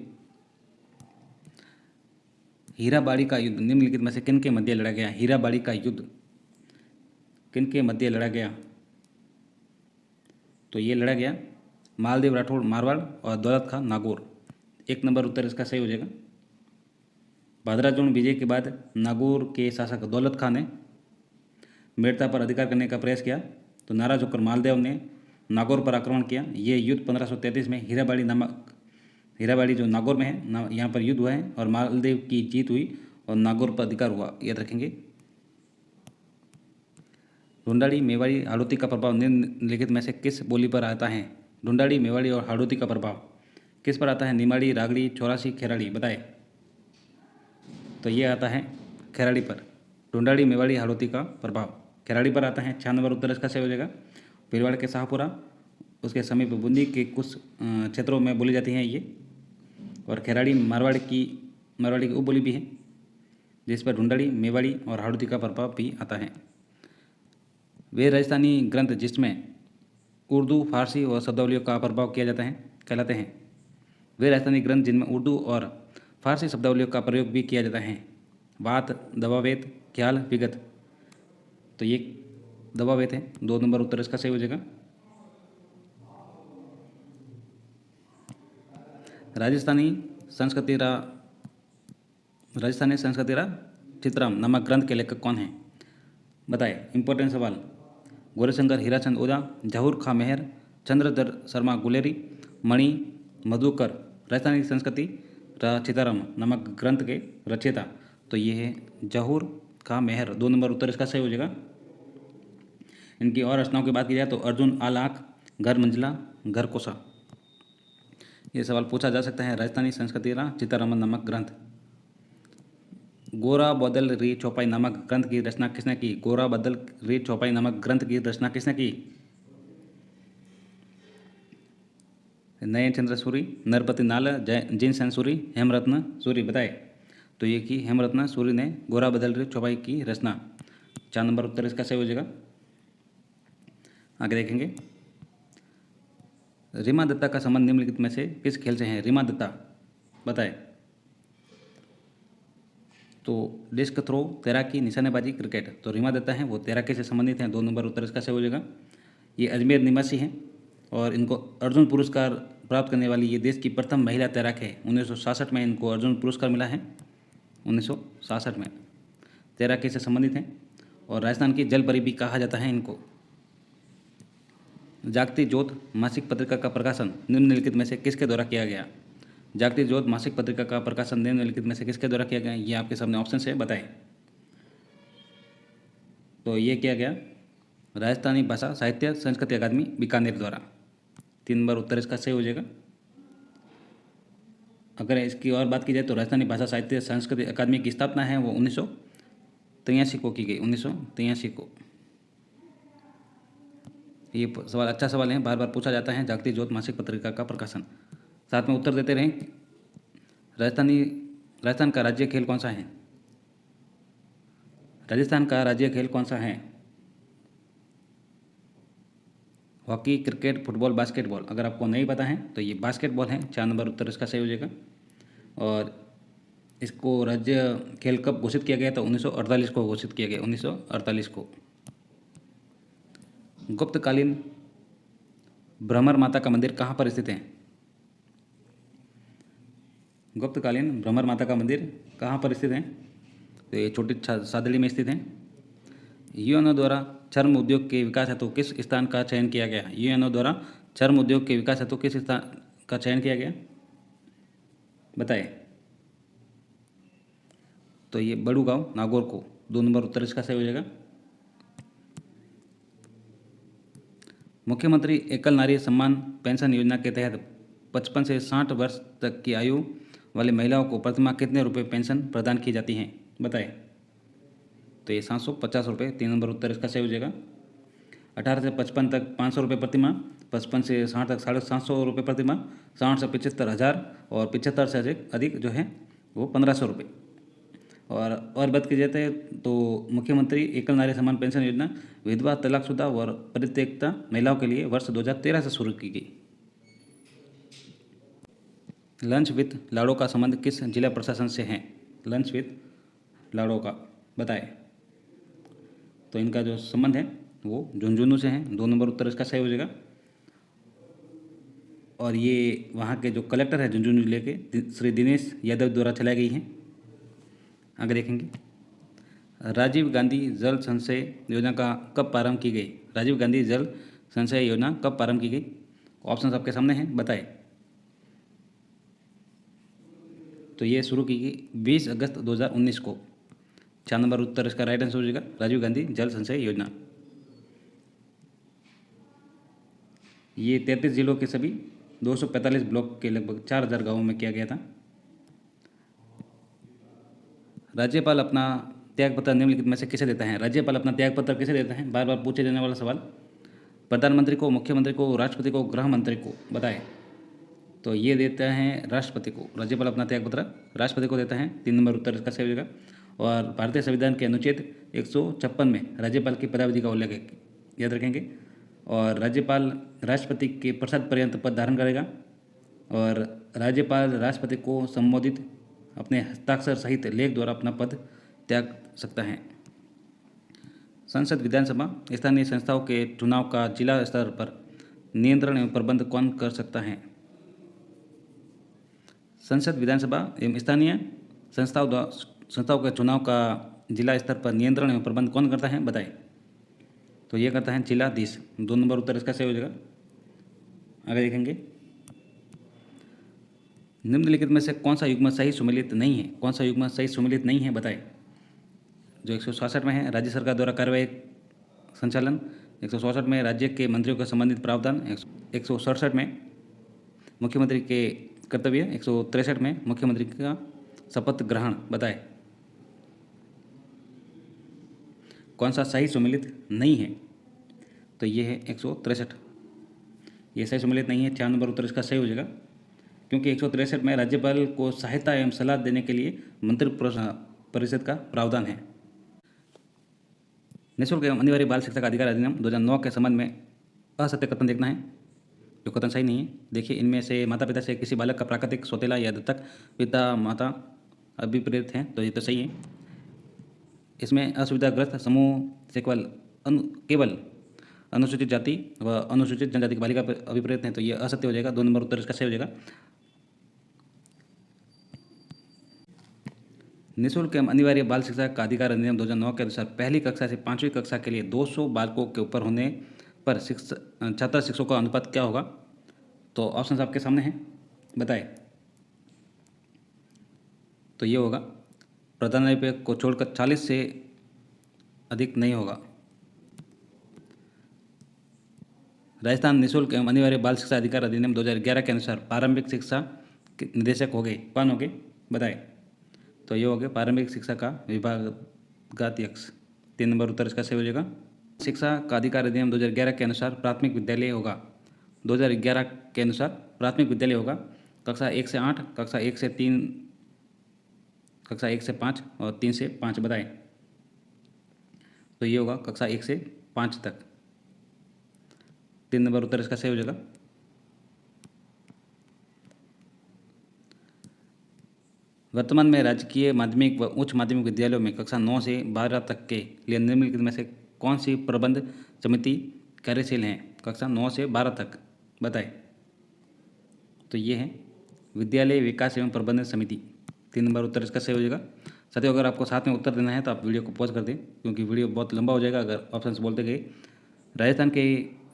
S1: हीराबाड़ी का युद्ध निम्नलिखित में से किन के मध्य लड़ा गया? हीराबाड़ी का युद्ध किन के मध्य लड़ा गया? तो ये लड़ा गया मालदेव राठौड़ मारवाड़ और दौलत खां नागौर। 1 नंबर उत्तर इसका सही हो जाएगा। भादराजोन विजय के बाद नागौर के शासक दौलत खां ने मेड़ता पर अधिकार करने का प्रयास किया, तो नाराज होकर मालदेव ने नागौर पर आक्रमण किया। ये युद्ध 1533 में हीराबाड़ी जो नागौर में है यहाँ पर युद्ध हुआ है, और मालदेव की जीत हुई और नागौर पर अधिकार हुआ, याद रखेंगे। ढूंढाड़ी, मेवाड़ी, हाड़ौती का प्रभाव निम्नलिखित में से किस बोली पर आता है? ढूंढाड़ी, मेवाड़ी और हाड़ौती का प्रभाव किस पर आता है? निमाड़ी, रागड़ी, चौरासी, खेराड़ी। बताए। तो ये आता है खेराड़ी पर। ढूंढाड़ी, मेवाड़ी, हाड़ौती का प्रभाव खेराड़ी पर आता है। 6 नंबर उत्तर इसका सही हो जाएगा। भीलवाड़ा के शाहपुरा उसके समीप बूंदी के कुछ क्षेत्रों में बोली जाती हैं ये। और खेराड़ी मारवाड़ी की उपबोली भी है, जिस पर ढूंढड़ी, मेवाड़ी और हाड़ौती का प्रभाव भी आता है। वे राजस्थानी ग्रंथ जिसमें उर्दू, फारसी और शब्दावलियों का प्रभाव किया जाता है कहलाते हैं। वे राजस्थानी ग्रंथ जिनमें उर्दू और फारसी शब्दावलियों का प्रयोग भी किया जाता है। बात, दवावेत, ख्याल, विगत। तो ये दवावेत है, 2 नंबर उत्तर इसका सही हो जाएगा। राजस्थानी संस्कृतिरा चित्राम नामक ग्रंथ के लेखक कौन हैं? बताए। इंपॉर्टेंट सवाल। गौरीशंकर हीराचंद ओझा, जहूर खां मेहर, चंद्रधर शर्मा गुलेरी, मणि मधुकर। राजस्थानी संस्कृति चिताराम नामक ग्रंथ के रचयिता तो ये है जहूर खां मेहर। 2 नंबर उत्तर इसका सही हो जाएगा। इनकी और रचनाओं की बात की जाए तो अर्जुन आलाख, घर मंजिला, घर कोसा। ये सवाल पूछा जा सकता है। राजस्थानी संस्कृति चितारामन नामक ग्रंथ। गोरा बदल री चौपाई नामक ग्रंथ की रचना किसने की? गोरा बदल री चौपाई नामक ग्रंथ की रचना किसने की? नयन चंद्र सूरी, नरपति नाल, जिन सेन सूरी, हेमरत्न सूरी। बताए। तो ये की हेमरत्न सूरी ने गोरा बदल री चौपाई की रचना। 4 नंबर उत्तर इसका सही हो जाएगा। आगे देखेंगे। रीमा दत्ता का संबंध निम्नलिखित में से किस खेल से है? रीमा दत्ता। बताए। तो डिस्क थ्रो, तैराकी, निशानेबाजी, क्रिकेट। तो रीमा दत्ता हैं वो तैराकी से संबंधित हैं। 2 नंबर उत्तर इसका सही हो जाएगा। ये अजमेर निवासी हैं और इनको अर्जुन पुरस्कार प्राप्त करने वाली ये देश की प्रथम महिला तैराक है। 1966 में इनको अर्जुन पुरस्कार मिला है। 1966 में तैराकी से संबंधित हैं और राजस्थान की जल परी भी कहा जाता है इनको। जागती ज्योत मासिक पत्रिका का प्रकाशन निम्नलिखित में से किसके द्वारा किया गया? जागती ज्योत मासिक पत्रिका का प्रकाशन निम्नलिखित में से किसके द्वारा किया गया? ये आपके सामने ऑप्शन से बताएं। तो ये किया गया राजस्थानी भाषा साहित्य संस्कृति अकादमी बीकानेर द्वारा। 3 नंबर उत्तर इसका सही हो जाएगा। अगर इसकी और बात की जाए तो राजस्थानी भाषा साहित्य संस्कृति अकादमी की स्थापना है वो 1983 को की गई। 1983 को। ये सवाल अच्छा सवाल है, बार बार पूछा जाता है। जागती ज्योत मासिक पत्रिका का प्रकाशन। साथ में उत्तर देते रहें। राजस्थान का राज्य खेल कौन सा है? राजस्थान का राज्य खेल कौन सा है? Hockey, cricket, football, basketball. अगर आपको नहीं पता है तो ये बास्केटबॉल है। 4 नंबर उत्तर इसका सही हो जाएगा। और इसको राज्य खेल कब घोषित किया गया? तो 1948 को घोषित किया गया। 1948 को। गुप्तकालीन भ्रमर माता का मंदिर कहाँ पर स्थित है? गुप्तकालीन भ्रमर माता का मंदिर कहाँ पर स्थित है? तो ये छोटी सादड़ी में स्थित है। यूएनओ द्वारा चर्म उद्योग के विकास हेतु किस स्थान का चयन किया गया? यूएनओ द्वारा चर्म उद्योग के विकास हेतु किस स्थान का चयन किया गया? बताए। तो ये बड़ूगांव, नागौर को। 2 नंबर उत्तर इसका सही हो जाएगा। मुख्यमंत्री एकल नारी सम्मान पेंशन योजना के तहत 55 से 60 वर्ष तक की आयु वाली महिलाओं को प्रतिमाह कितने रुपए पेंशन प्रदान की जाती हैं? बताएं। तो ये 750 रुपये। 3 नंबर उत्तर इसका सही हो जाएगा। 18 से 55 तक 500 रुपये प्रतिमाह, 55 से 60 तक 750 रुपये प्रतिमाह, 60 से 75 हज़ार और 75 से अधिक जो है वो 1500 रुपये। और बात की जाती है तो मुख्यमंत्री एकल नारी सम्मान पेंशन योजना विधवा, तलाकशुदा और परित्यक्ता महिलाओं के लिए वर्ष 2013 से शुरू की गई। लंच विथ लाड़ो का संबंध किस जिला प्रशासन से है? लंच विथ लाड़ो का। बताए। तो इनका जो संबंध है वो झुंझुनू से है। 2 नंबर उत्तर इसका सही हो जाएगा। और ये वहाँ के जो कलेक्टर है झुंझुनू जिले के श्री दिनेश यादव द्वारा चलाई गई हैं। आगे देखेंगे। राजीव गांधी जल संचय योजना का कब प्रारंभ की गई? राजीव गांधी जल संचय योजना कब प्रारंभ की गई? ऑप्शन आपके सामने हैं। बताए। तो ये शुरू की गई 20 अगस्त 2019 को। 4 नंबर उत्तर इसका राइट आंसर हो जाएगा। राजीव गांधी जल संचय योजना। ये 33 जिलों के सभी 245 ब्लॉक के लगभग 4000 गाँवों में किया गया था। राज्यपाल अपना त्यागपत्र निम्नलिखित में से किसे देता है? राज्यपाल अपना त्यागपत्र किसे देता है? बार बार पूछे जाने वाला सवाल। प्रधानमंत्री को, मुख्यमंत्री को, राष्ट्रपति को, गृह मंत्री को बताएं। तो ये देता है राष्ट्रपति को। राज्यपाल अपना त्यागपत्र राष्ट्रपति को देता है। 3 नंबर उत्तर इसका सही हो जाएगा। और भारतीय संविधान के अनुच्छेद 156 में राज्यपाल की पदावधि का उल्लेख है, याद रखेंगे। और राज्यपाल राष्ट्रपति के प्रसाद पर्यंत पद धारण करेगा। और राज्यपाल राष्ट्रपति को संबोधित अपने हस्ताक्षर सहित लेख द्वारा अपना पद त्याग सकता है। संसद, विधानसभा, स्थानीय संस्थाओं के चुनाव का जिला स्तर पर नियंत्रण एवं प्रबंध कौन कर सकता है? संसद, विधानसभा एवं स्थानीय संस्थाओं के चुनाव का जिला स्तर पर नियंत्रण एवं प्रबंध कौन करता है बताएं। तो ये करता है जिलाधीश। 2 नंबर उत्तर इसका सही हो जाएगा। आगे देखेंगे, निम्नलिखित में से कौन सा युग्म सही सुमेलित नहीं है? कौन सा युग्म सही सुमेलित नहीं है बताएं। जो 166 में है, राज्य सरकार द्वारा कार्यवाही संचालन। 164 में राज्य के मंत्रियों के संबंधित प्रावधान। 167 में मुख्यमंत्री के कर्तव्य। 163 में मुख्यमंत्री का शपथ ग्रहण बताएं। कौन सा सही सुमेलित नहीं है? तो ये है 163। ये सही सुमेलित नहीं है। 4 नंबर उत्तर इसका सही हो जाएगा, क्योंकि 163 में राज्यपाल को सहायता एवं सलाह देने के लिए मंत्री परिषद का प्रावधान है। निःशुल्क एवं अनिवार्य बाल शिक्षा का अधिकार अधिनियम 2009 के संबंध में असत्य कथन देखना है, जो कथन सही नहीं है। देखिए, इनमें से माता पिता से किसी बालक का प्राकृतिक, सौतेला या दत्तक पिता माता अभिप्रेत हैं, तो ये तो सही है। इसमें असुविधाग्रस्त समूह से केवल अनुसूचित जाति व अनुसूचित जनजाति की बालिका अभिप्रेत हैं, तो ये असत्य हो जाएगा। 2 नंबर उत्तर इसका सही हो जाएगा। निःशुल्क एवं अनिवार्य बाल शिक्षा का अधिकार अधिनियम 2009 के अनुसार पहली कक्षा से 5वीं कक्षा के लिए 200 बालकों के ऊपर होने पर छात्र शिक्षकों का अनुपात क्या होगा? तो ऑप्शन आपके सामने हैं, बताएं। तो ये होगा, प्रधानाध्यापक को छोड़कर 40 से अधिक नहीं होगा। राजस्थान निःशुल्क एवं अनिवार्य बाल शिक्षा अधिकार अधिनियम 2011 के अनुसार प्रारंभिक शिक्षा के निदेशक हो गए, कौन हो गए बताएं। तो ये हो गए प्रारंभिक शिक्षा का विभागाध्यक्ष। 3 नंबर उत्तर इसका सही हो जाएगा। शिक्षा का अधिकार अधिनियम 2011 के अनुसार प्राथमिक विद्यालय होगा। 2011 के अनुसार प्राथमिक विद्यालय होगा कक्षा 1 से 8, कक्षा 1 से 3, कक्षा 1 से 5 और 3 से 5 बताएं। तो ये होगा कक्षा 1 से 5 तक। 3 नंबर उत्तर इसका सही हो जाएगा। वर्तमान में राजकीय माध्यमिक व उच्च माध्यमिक विद्यालयों में कक्षा 9 से 12 तक के लिए निम्नलिखित में से कौन सी प्रबंध समिति कार्यशील है? कक्षा 9 से 12 तक बताएं। तो ये है विद्यालय विकास एवं प्रबंधन समिति। 3 नंबर उत्तर इसका सही हो जाएगा। साथियों, अगर आपको साथ में उत्तर देना है तो आप वीडियो को पॉज कर दें, क्योंकि वीडियो बहुत लंबा हो जाएगा अगर ऑप्शन बोलते गए। राजस्थान के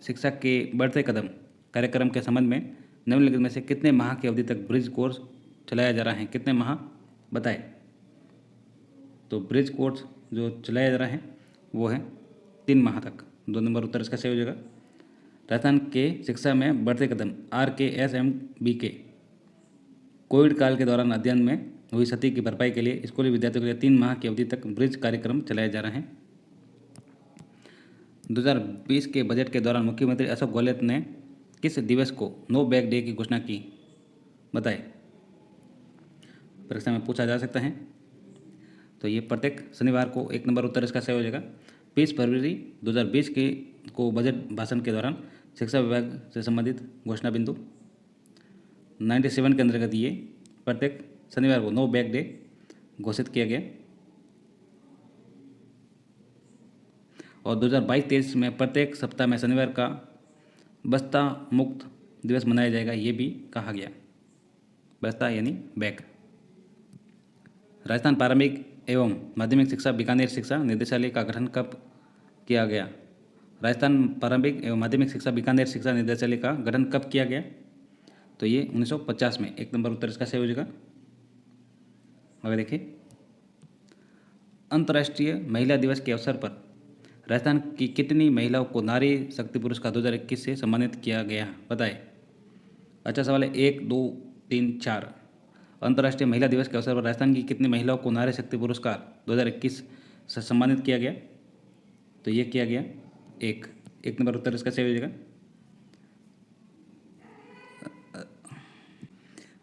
S1: शिक्षा के बढ़ते कदम कार्यक्रम के संबंध में निम्नलिखित में से कितने माह की अवधि तक ब्रिज कोर्स चलाया जा रहा है? कितने माह बताएं। तो ब्रिज कोर्स जो चलाया जा रहा है वो है 3 माह तक। 2 नंबर उत्तर इसका सही हो जाएगा। राजस्थान के शिक्षा में बढ़ते कदम RKSMBK कोविड काल के दौरान अध्ययन में हुई क्षति की भरपाई के लिए स्कूली विद्यार्थियों के लिए 3 माह की अवधि तक ब्रिज कार्यक्रम चलाया जा रहा है। 2020 के बजट के दौरान मुख्यमंत्री अशोक गहलोत ने किस दिवस को नो बैग डे की घोषणा की बताएं। परीक्षा में पूछा जा सकता है। तो ये प्रत्येक शनिवार को। 1 नंबर उत्तर इसका सही हो जाएगा। 20 फरवरी 2020 को बजट भाषण के दौरान शिक्षा विभाग से संबंधित घोषणा बिंदु 97 के अंतर्गत ये प्रत्येक शनिवार को नो बैग डे घोषित किया गया। और 2022-23 में प्रत्येक सप्ताह में शनिवार का बस्ता मुक्त दिवस मनाया जाएगा, ये भी कहा गया। बस्ता यानी बैग। राजस्थान प्रारंभिक एवं माध्यमिक शिक्षा बीकानेर शिक्षा निदेशालय का गठन कब किया गया? राजस्थान प्रारंभिक एवं माध्यमिक शिक्षा बीकानेर शिक्षा निदेशालय का गठन कब किया गया? तो ये 1950 में। 1 नंबर उत्तर इसका सही हो जाएगा। आगे देखिए, अंतर्राष्ट्रीय महिला दिवस के अवसर पर राजस्थान की कितनी महिलाओं को नारी शक्ति पुरस्कार 2021 से सम्मानित किया गया बताएं। अच्छा सवाल है। 1, 2, 3, 4। अंतर्राष्ट्रीय महिला दिवस के अवसर पर राजस्थान की कितनी महिलाओं को नारी शक्ति पुरस्कार 2021 से सम्मानित किया गया? तो ये किया गया 1। 1 नंबर उत्तर इसका सही हो जाएगा।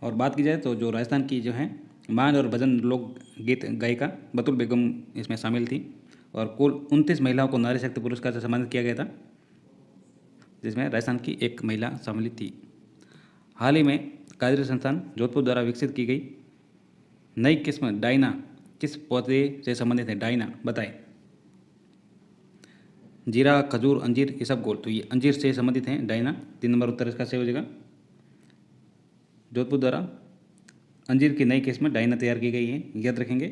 S1: और बात की जाए तो जो राजस्थान की जो है मान और भजन लोक गीत गायिका बतुल बेगम इसमें शामिल थी और कुल 29 महिलाओं को नारी शक्ति पुरस्कार से सम्मानित किया गया था, जिसमें राजस्थान की एक महिला सम्मिलित थी। हाल ही में काजरी संस्थान जोधपुर द्वारा विकसित की गई नई किस्म डाइना किस पौधे से संबंधित है? डाइना बताएं। जीरा, खजूर, अंजीर, इसबगोल, तो ये अंजीर से संबंधित हैं डाइना। 3 नंबर उत्तर इसका सही हो जाएगा। जोधपुर द्वारा अंजीर की नई किस्म डाइना तैयार की गई है, याद रखेंगे।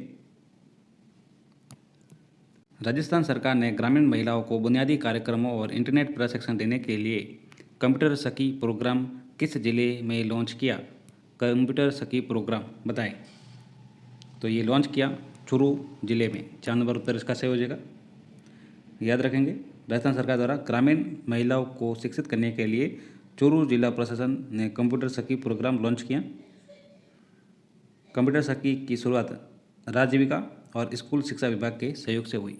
S1: राजस्थान सरकार ने ग्रामीण महिलाओं को बुनियादी कार्यक्रमों और इंटरनेट प्रशिक्षण देने के लिए कंप्यूटर सखी प्रोग्राम किस जिले में लॉन्च किया? कंप्यूटर सखी प्रोग्राम बताएं। तो ये लॉन्च किया चूरू जिले में। 4 नंबर उत्तर इसका सही हो जाएगा, याद रखेंगे। राजस्थान सरकार द्वारा ग्रामीण महिलाओं को शिक्षित करने के लिए चूरू जिला प्रशासन ने कंप्यूटर सखी प्रोग्राम लॉन्च किया। कंप्यूटर सखी की शुरुआत राज्य जीविका और स्कूल शिक्षा विभाग के सहयोग से हुई।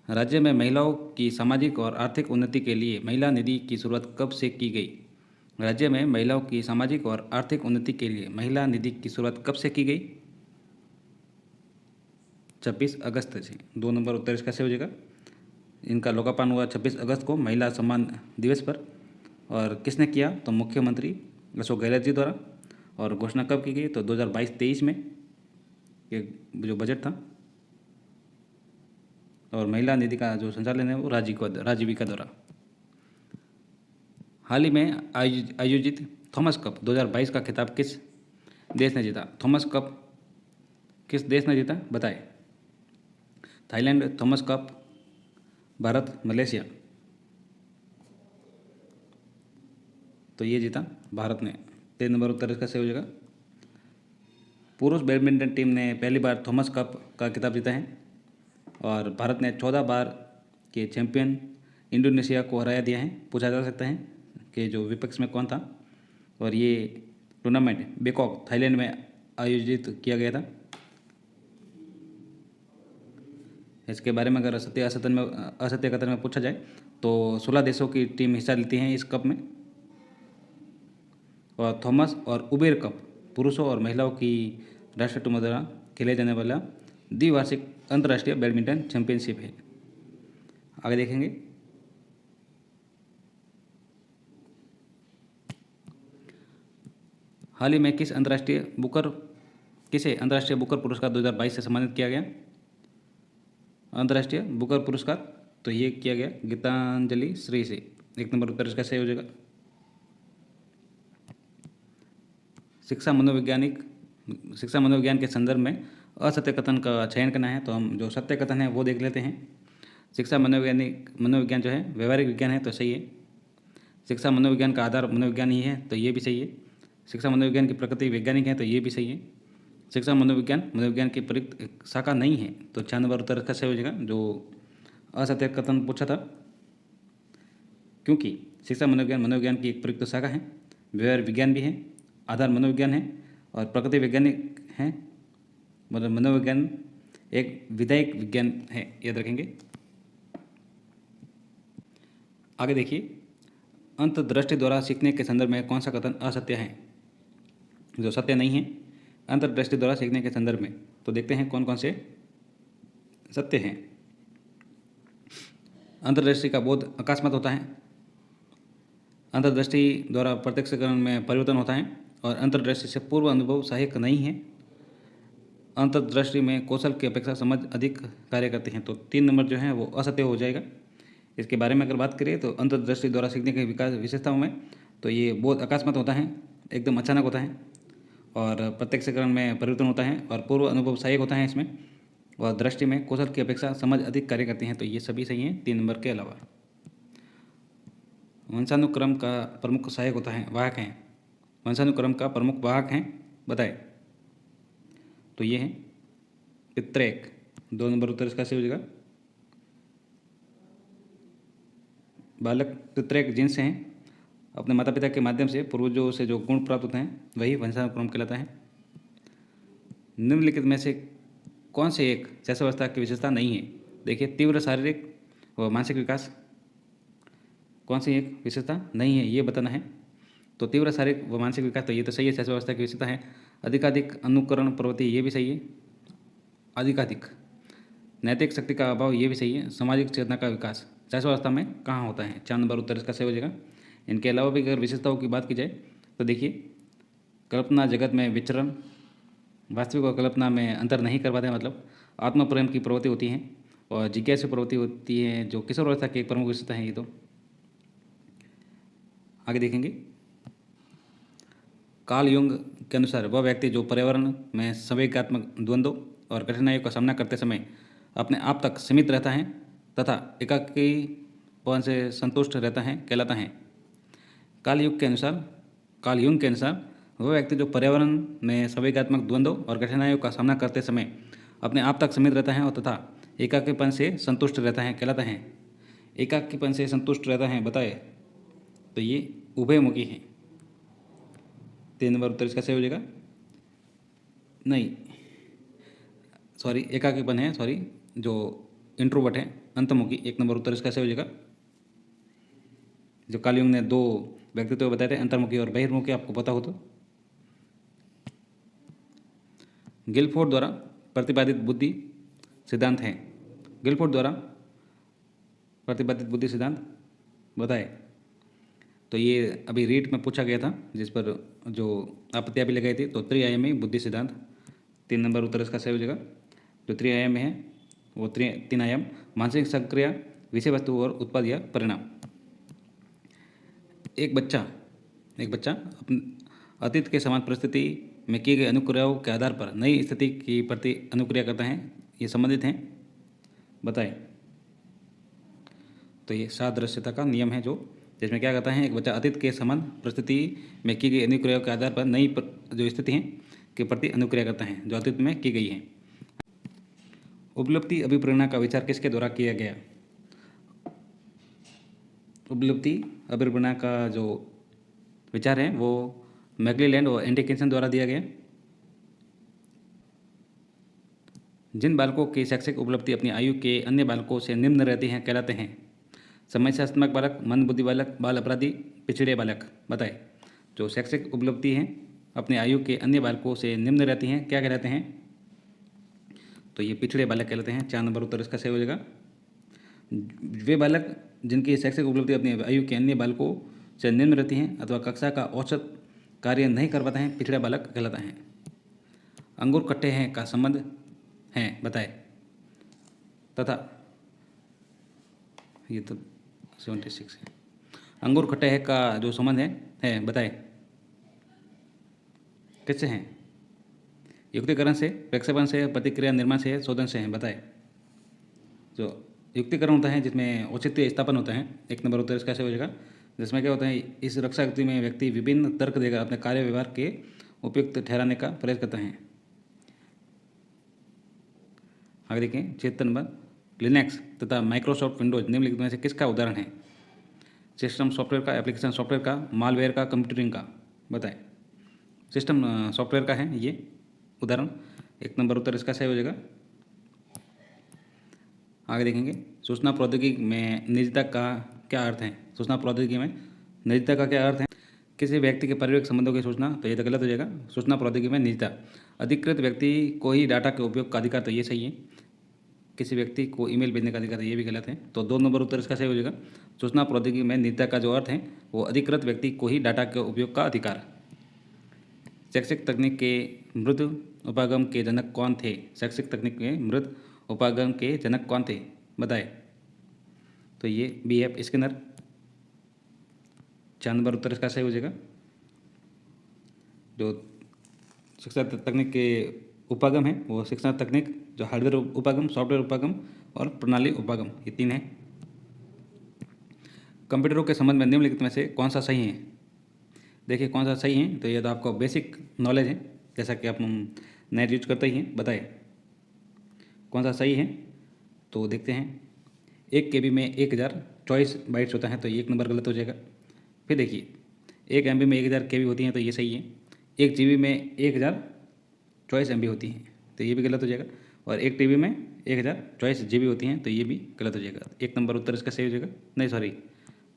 S1: राज्य में महिलाओं की सामाजिक और आर्थिक उन्नति के लिए महिला निधि की शुरुआत कब से की गई? राज्य में महिलाओं की सामाजिक और आर्थिक उन्नति के लिए महिला निधि की शुरुआत कब से की गई? 26 अगस्त से। 2 नंबर उत्तर इसका सही हो जाएगा। इनका लोकार्पण हुआ 26 अगस्त को महिला सम्मान दिवस पर। और किसने किया? तो मुख्यमंत्री अशोक गहलोत जी द्वारा। और घोषणा कब की गई? तो 2022-23 में ये जो बजट था। और महिला निधि का जो संचालन है वो राजीविका द्वारा। हाल ही में आयोजित थॉमस कप 2022 का खिताब किस देश ने जीता? थॉमस कप किस देश ने जीता बताएं। Thailand, Thomas cup, Bharat, Malaysia, तो ये जीता भारत ने। 3 नंबर उत्तर इसका सही हो जाएगा। पुरुष बैडमिंटन टीम ने पहली बार थॉमस कप का खिताब जीता है और भारत ने 14 बार के चैंपियन इंडोनेशिया को हराया दिया है। पूछा जा सकता है कि जो विपक्ष में कौन था। और ये टूर्नामेंट बैंकॉक थाईलैंड में आयोजित किया गया था। इसके बारे में अगर असत्य कथन में पूछा जाए तो 16 देशों की टीम हिस्सा लेती हैं इस कप में। और थॉमस और उबेर कप पुरुषों और महिलाओं की राष्ट्रीय टीमों द्वारा खेले जाने वाला द्विवार्षिक अंतर्राष्ट्रीय बैडमिंटन चैंपियनशिप है। आगे देखेंगे। हाल ही में किसे अंतर्राष्ट्रीय बुकर पुरस्कार 2022 से सम्मानित किया गया? अंतर्राष्ट्रीय बुकर पुरस्कार तो ये किया गया गीतांजलि श्री से। 1 नंबर उत्तर इसका सही हो जाएगा। शिक्षा मनोविज्ञान के संदर्भ में असत्य कथन का चयन करना है, तो हम जो सत्य कथन है वो देख लेते हैं। शिक्षा मनोविज्ञान जो है व्यवहारिक विज्ञान है, तो सही है। शिक्षा मनोविज्ञान का आधार मनोविज्ञान ही है, तो ये भी सही है। शिक्षा मनोविज्ञान की प्रकृति वैज्ञानिक है, तो ये भी सही है। शिक्षा मनोविज्ञान की प्रयुक्त शाखा नहीं है, तो 4 नंबर उत्तर इसका सही हो जाएगा। जो असत्य कथन पूछा था, क्योंकि शिक्षा मनोविज्ञान की एक प्रयुक्त शाखा है, व्यवहार विज्ञान भी है, आधार मनोविज्ञान है और प्रकृति वैज्ञानिक है। मतलब मनोविज्ञान एक विधायक विज्ञान है, याद रखेंगे। आगे देखिए, अंतर्दृष्टि द्वारा सीखने के संदर्भ में कौन सा कथन असत्य है? जो सत्य नहीं है अंतर्दृष्टि द्वारा सीखने के संदर्भ में, तो देखते हैं कौन कौन से सत्य हैं। अंतर्दृष्टि का बोध अकस्मात होता है। अंतर्दृष्टि द्वारा प्रत्यक्षीकरण में परिवर्तन होता है और अंतर्दृष्टि से पूर्व अनुभव सहायक नहीं है। अंतर्दृष्टि में कौशल की अपेक्षा समझ अधिक कार्य करते हैं, तो 3 नंबर जो है वो असत्य हो जाएगा। इसके बारे में अगर बात करें तो अंतर्दृष्टि द्वारा सीखने के विकास विशेषताओं में, तो ये बोध अकस्मात होता है, एकदम अचानक होता है और प्रत्यक्षीकरण में परिवर्तन होता है और पूर्व अनुभव सहायक होता है इसमें। और दृष्टि में कौशल की अपेक्षा समझ अधिक कार्य करती हैं, तो ये सभी सही हैं 3 नंबर के अलावा। वंशानुक्रम का प्रमुख सहायक होता है, वाहक हैं। वंशानुक्रम का प्रमुख वाहक हैं बताए, तो ये हैं पितृक। 2 नंबर उत्तर इसका सही हो जाएगा। बालक पितृक जीन से हैं, अपने माता पिता के माध्यम से पूर्वजों से जो गुण प्राप्त होते हैं वही वंशानुक्रम कहलाता है। निम्नलिखित में से कौन से एक शैशवावस्था की विशेषता नहीं है? देखिए, तीव्र शारीरिक व मानसिक विकास कौन सी एक विशेषता नहीं है, ये बताना है। तो तीव्र शारीरिक व मानसिक विकास, तो ये तो सही है, शासन व्यवस्था की विशेषता है। अधिकाधिक अनुकरण प्रवृत्ति, ये भी सही है, अधिकाधिक। नैतिक शक्ति का अभाव, ये भी सही है। सामाजिक चेतना का विकास शासन व्यवस्था में कहाँ होता है? 4 नंबर उत्तर इसका सही हो जाएगा। इनके अलावा भी अगर विशेषताओं की बात की जाए तो देखिए, कल्पना जगत में विचरण, वास्तविक और कल्पना में अंतर नहीं कर पाते, मतलब आत्म प्रेम की प्रवृत्ति होती है और जिज्ञासु प्रवृत्ति होती है, जो किशोर अवस्था की एक प्रमुख विशेषता है। ये तो आगे देखेंगे। कार्ल युंग के अनुसार वह व्यक्ति जो पर्यावरण में संवेगात्मक द्वंद्व और कठिनाइयों का सामना करते समय अपने आप तक सीमित रहता है तथा एकाकीपन से संतुष्ट रहता है कहलाता है। कार्ल युंग के अनुसार वह व्यक्ति जो पर्यावरण में संवेगात्मक द्वंद्व और कठिनाइयों का सामना करते समय अपने आप तक सीमित रहता है और तथा एकाकीपन से संतुष्ट रहता है कहलाता है। एकाकीपन से संतुष्ट रहता है, बताए, तो ये उभयमुखी है। 3 नंबर उत्तर इसका सही हो जाएगा। नहीं, सॉरी, एकाकीपन है, सॉरी, जो इंट्रोवर्ट है, अंतर्मुखी। 1 नंबर उत्तर इसका सही हो जाएगा। जो कार्ल युंग ने 2 व्यक्तित्व बताए थे, अंतर्मुखी और बहिर्मुखी, आपको पता हो तो। गिलफोर्ड द्वारा प्रतिपादित बुद्धि सिद्धांत है। गिलफोर्ड द्वारा प्रतिपादित बुद्धि सिद्धांत बताए, तो ये अभी रीट में पूछा गया था, जिस पर जो आपत्तियां भी लगाई थी। तो त्रिआयामी बुद्धि सिद्धांत, 3 नंबर उत्तर इसका सही हो जाएगा। जो त्रिआयाम है वो 3 आयाम, मानसिक सक्रिया, विषय वस्तु और उत्पाद या परिणाम। एक बच्चा अपने अतीत के समान परिस्थिति में किए गए अनुक्रियाओं के आधार पर नई स्थिति की प्रति अनुक्रिया करता है, ये संबंधित हैं, बताए। तो ये सादृश्यता का नियम है, जो जिसमें क्या कहता है, एक बच्चा अतीत के समान परिस्थिति में की गई अनुक्रियाओं के आधार पर नई जो स्थिति है के प्रति अनुक्रिया करता है जो अतीत में की गई है। उपलब्धि अभिप्रेरणा का विचार किसके द्वारा किया गया? उपलब्धि अभिप्रेरणा का जो विचार है वो मैक्लेलैंड और एंडरकिंसन द्वारा दिया गया। जिन बालकों की शैक्षिक उपलब्धि अपनी आयु के अन्य बालकों से निम्न रहती हैं कहलाते हैं समस्यात्मक बालक, मंदबुद्धि बालक, बाल अपराधी, पिछड़े बालक, बताए। जो शैक्षिक उपलब्धि हैं अपने आयु के अन्य बालकों से निम्न रहती हैं, क्या कहलाते हैं? तो ये पिछड़े बालक कहलाते हैं। 4 नंबर उत्तर इसका सही हो जाएगा। वे बालक जिनकी शैक्षिक उपलब्धि अपनी आयु के अन्य बालकों से निम्न रहती हैं अथवा कक्षा का औसत कार्य नहीं कर पाते हैं, पिछड़ा बालक कहलाता है। अंगूर खट्टे हैं का संबंध है, बताए, तथा ये तो 76 है। अंगूर खट्टे हैं का जो संबंध है बताए, किससे हैं? युक्तिकरण से, प्रक्षेपण से, प्रतिक्रिया निर्माण से, शोधन से हैं, बताए। जो युक्तिकरण होता है जिसमें औचित्य स्थापन होता है, 1 नंबर उत्तर इसका सही हो जाएगा। जिसमें क्या होता है, इस रक्षा युक्ति में व्यक्ति विभिन्न तर्क देकर अपने कार्य व्यवहार के उपयुक्त ठहराने का प्रयास करता है। आगे देखें, 76 नंबर, लिनक्स तथा माइक्रोसॉफ्ट विंडोज निम्नलिखित में से किसका उदाहरण है? सिस्टम सॉफ्टवेयर का, एप्लीकेशन सॉफ्टवेयर का, मालवेयर का, कंप्यूटरिंग का, बताए। सिस्टम सॉफ्टवेयर का है ये उदाहरण। 1 नंबर उत्तर इसका सही हो जाएगा। आगे देखेंगे, सूचना प्रौद्योगिकी में निजता का क्या अर्थ है? सूचना प्रौद्योगिकी में निजता का क्या अर्थ है? किसी व्यक्ति के पारिवारिक संबंधों की सूचना, तो ये तो गलत हो जाएगा। सूचना प्रौद्योगिकी में निजता, अधिकृत व्यक्ति को ही डाटा के उपयोग का अधिकार, तो ये सही है। किसी व्यक्ति को ईमेल भेजने का अधिकार, तो ये भी गलत है। तो 2 नंबर उत्तर इसका सही हो जाएगा। सूचना प्रौद्योगिकी में निजता का जो अर्थ है वो अधिकृत व्यक्ति को ही डाटा के उपयोग का अधिकार। शैक्षिक तकनीक के मृद उपागम के जनक कौन थे? शैक्षिक तकनीक के मृद उपागम के जनक कौन थे, बताए। तो ये B.F. स्किनर। 4 नंबर उत्तर इसका सही हो जाएगा। जो शिक्षा तकनीक के उपागम है वो शिक्षा तकनीक, जो हार्डवेयर उपागम, सॉफ्टवेयर उपागम और प्रणाली उपागम, ये 3 है। कंप्यूटरों के संबंध में निम्नलिखित में से कौन सा सही है? देखिए कौन सा सही है, तो ये तो आपको बेसिक नॉलेज है, जैसा कि आप नेट यूज करते ही हैं, बताए कौन सा सही है। तो देखते हैं, 1 KB में 1024 बाइट्स होता है, तो ये 1 नंबर गलत हो जाएगा। फिर देखिए, 1 MB में 1000 KB होती हैं, तो ये सही है। 1 GB में 1024 MB होती हैं, तो ये भी गलत हो जाएगा। और एक टीबी में 1024 जीबी होती हैं, तो ये भी गलत हो जाएगा। 1 नंबर उत्तर इसका सही हो जाएगा, नहीं सॉरी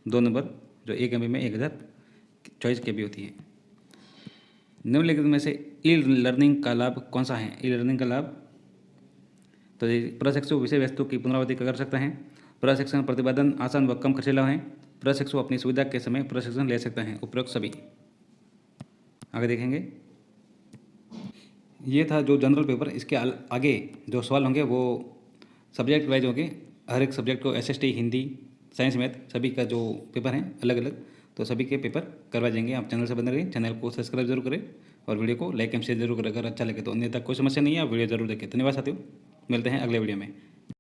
S1: 2 नंबर जो 1 MB में 1024 KB होती है। निम्नलिखित में से ई लर्निंग का लाभ कौन सा है? ई लर्निंग का लाभ, तो प्रशिक्षु विषय वस्तु की पुनरावृत्ति कर सकते हैं, प्रशिक्षण प्रतिपादन आसान व कम खर्चीला है, प्रशिक्षु अपनी सुविधा के समय प्रशिक्षण ले सकते हैं, उपरोक्त सभी। आगे देखेंगे, ये था जो जनरल पेपर। इसके आगे जो सवाल होंगे वो सब्जेक्ट वाइज होंगे, हर एक सब्जेक्ट को SST, हिंदी, साइंस, मैथ सभी का जो पेपर हैं अलग अलग, तो सभी के पेपर करवा जाएंगे। आप चैनल से बने रहिए, चैनल को सब्सक्राइब जरूर करें और वीडियो को लाइक एंड शेयर जरूर करें अगर अच्छा लगे तो। अन्यथा कोई समस्या नहीं है, आप वीडियो जरूर देखें। धन्यवाद साथियों, मिलते हैं अगले वीडियो में।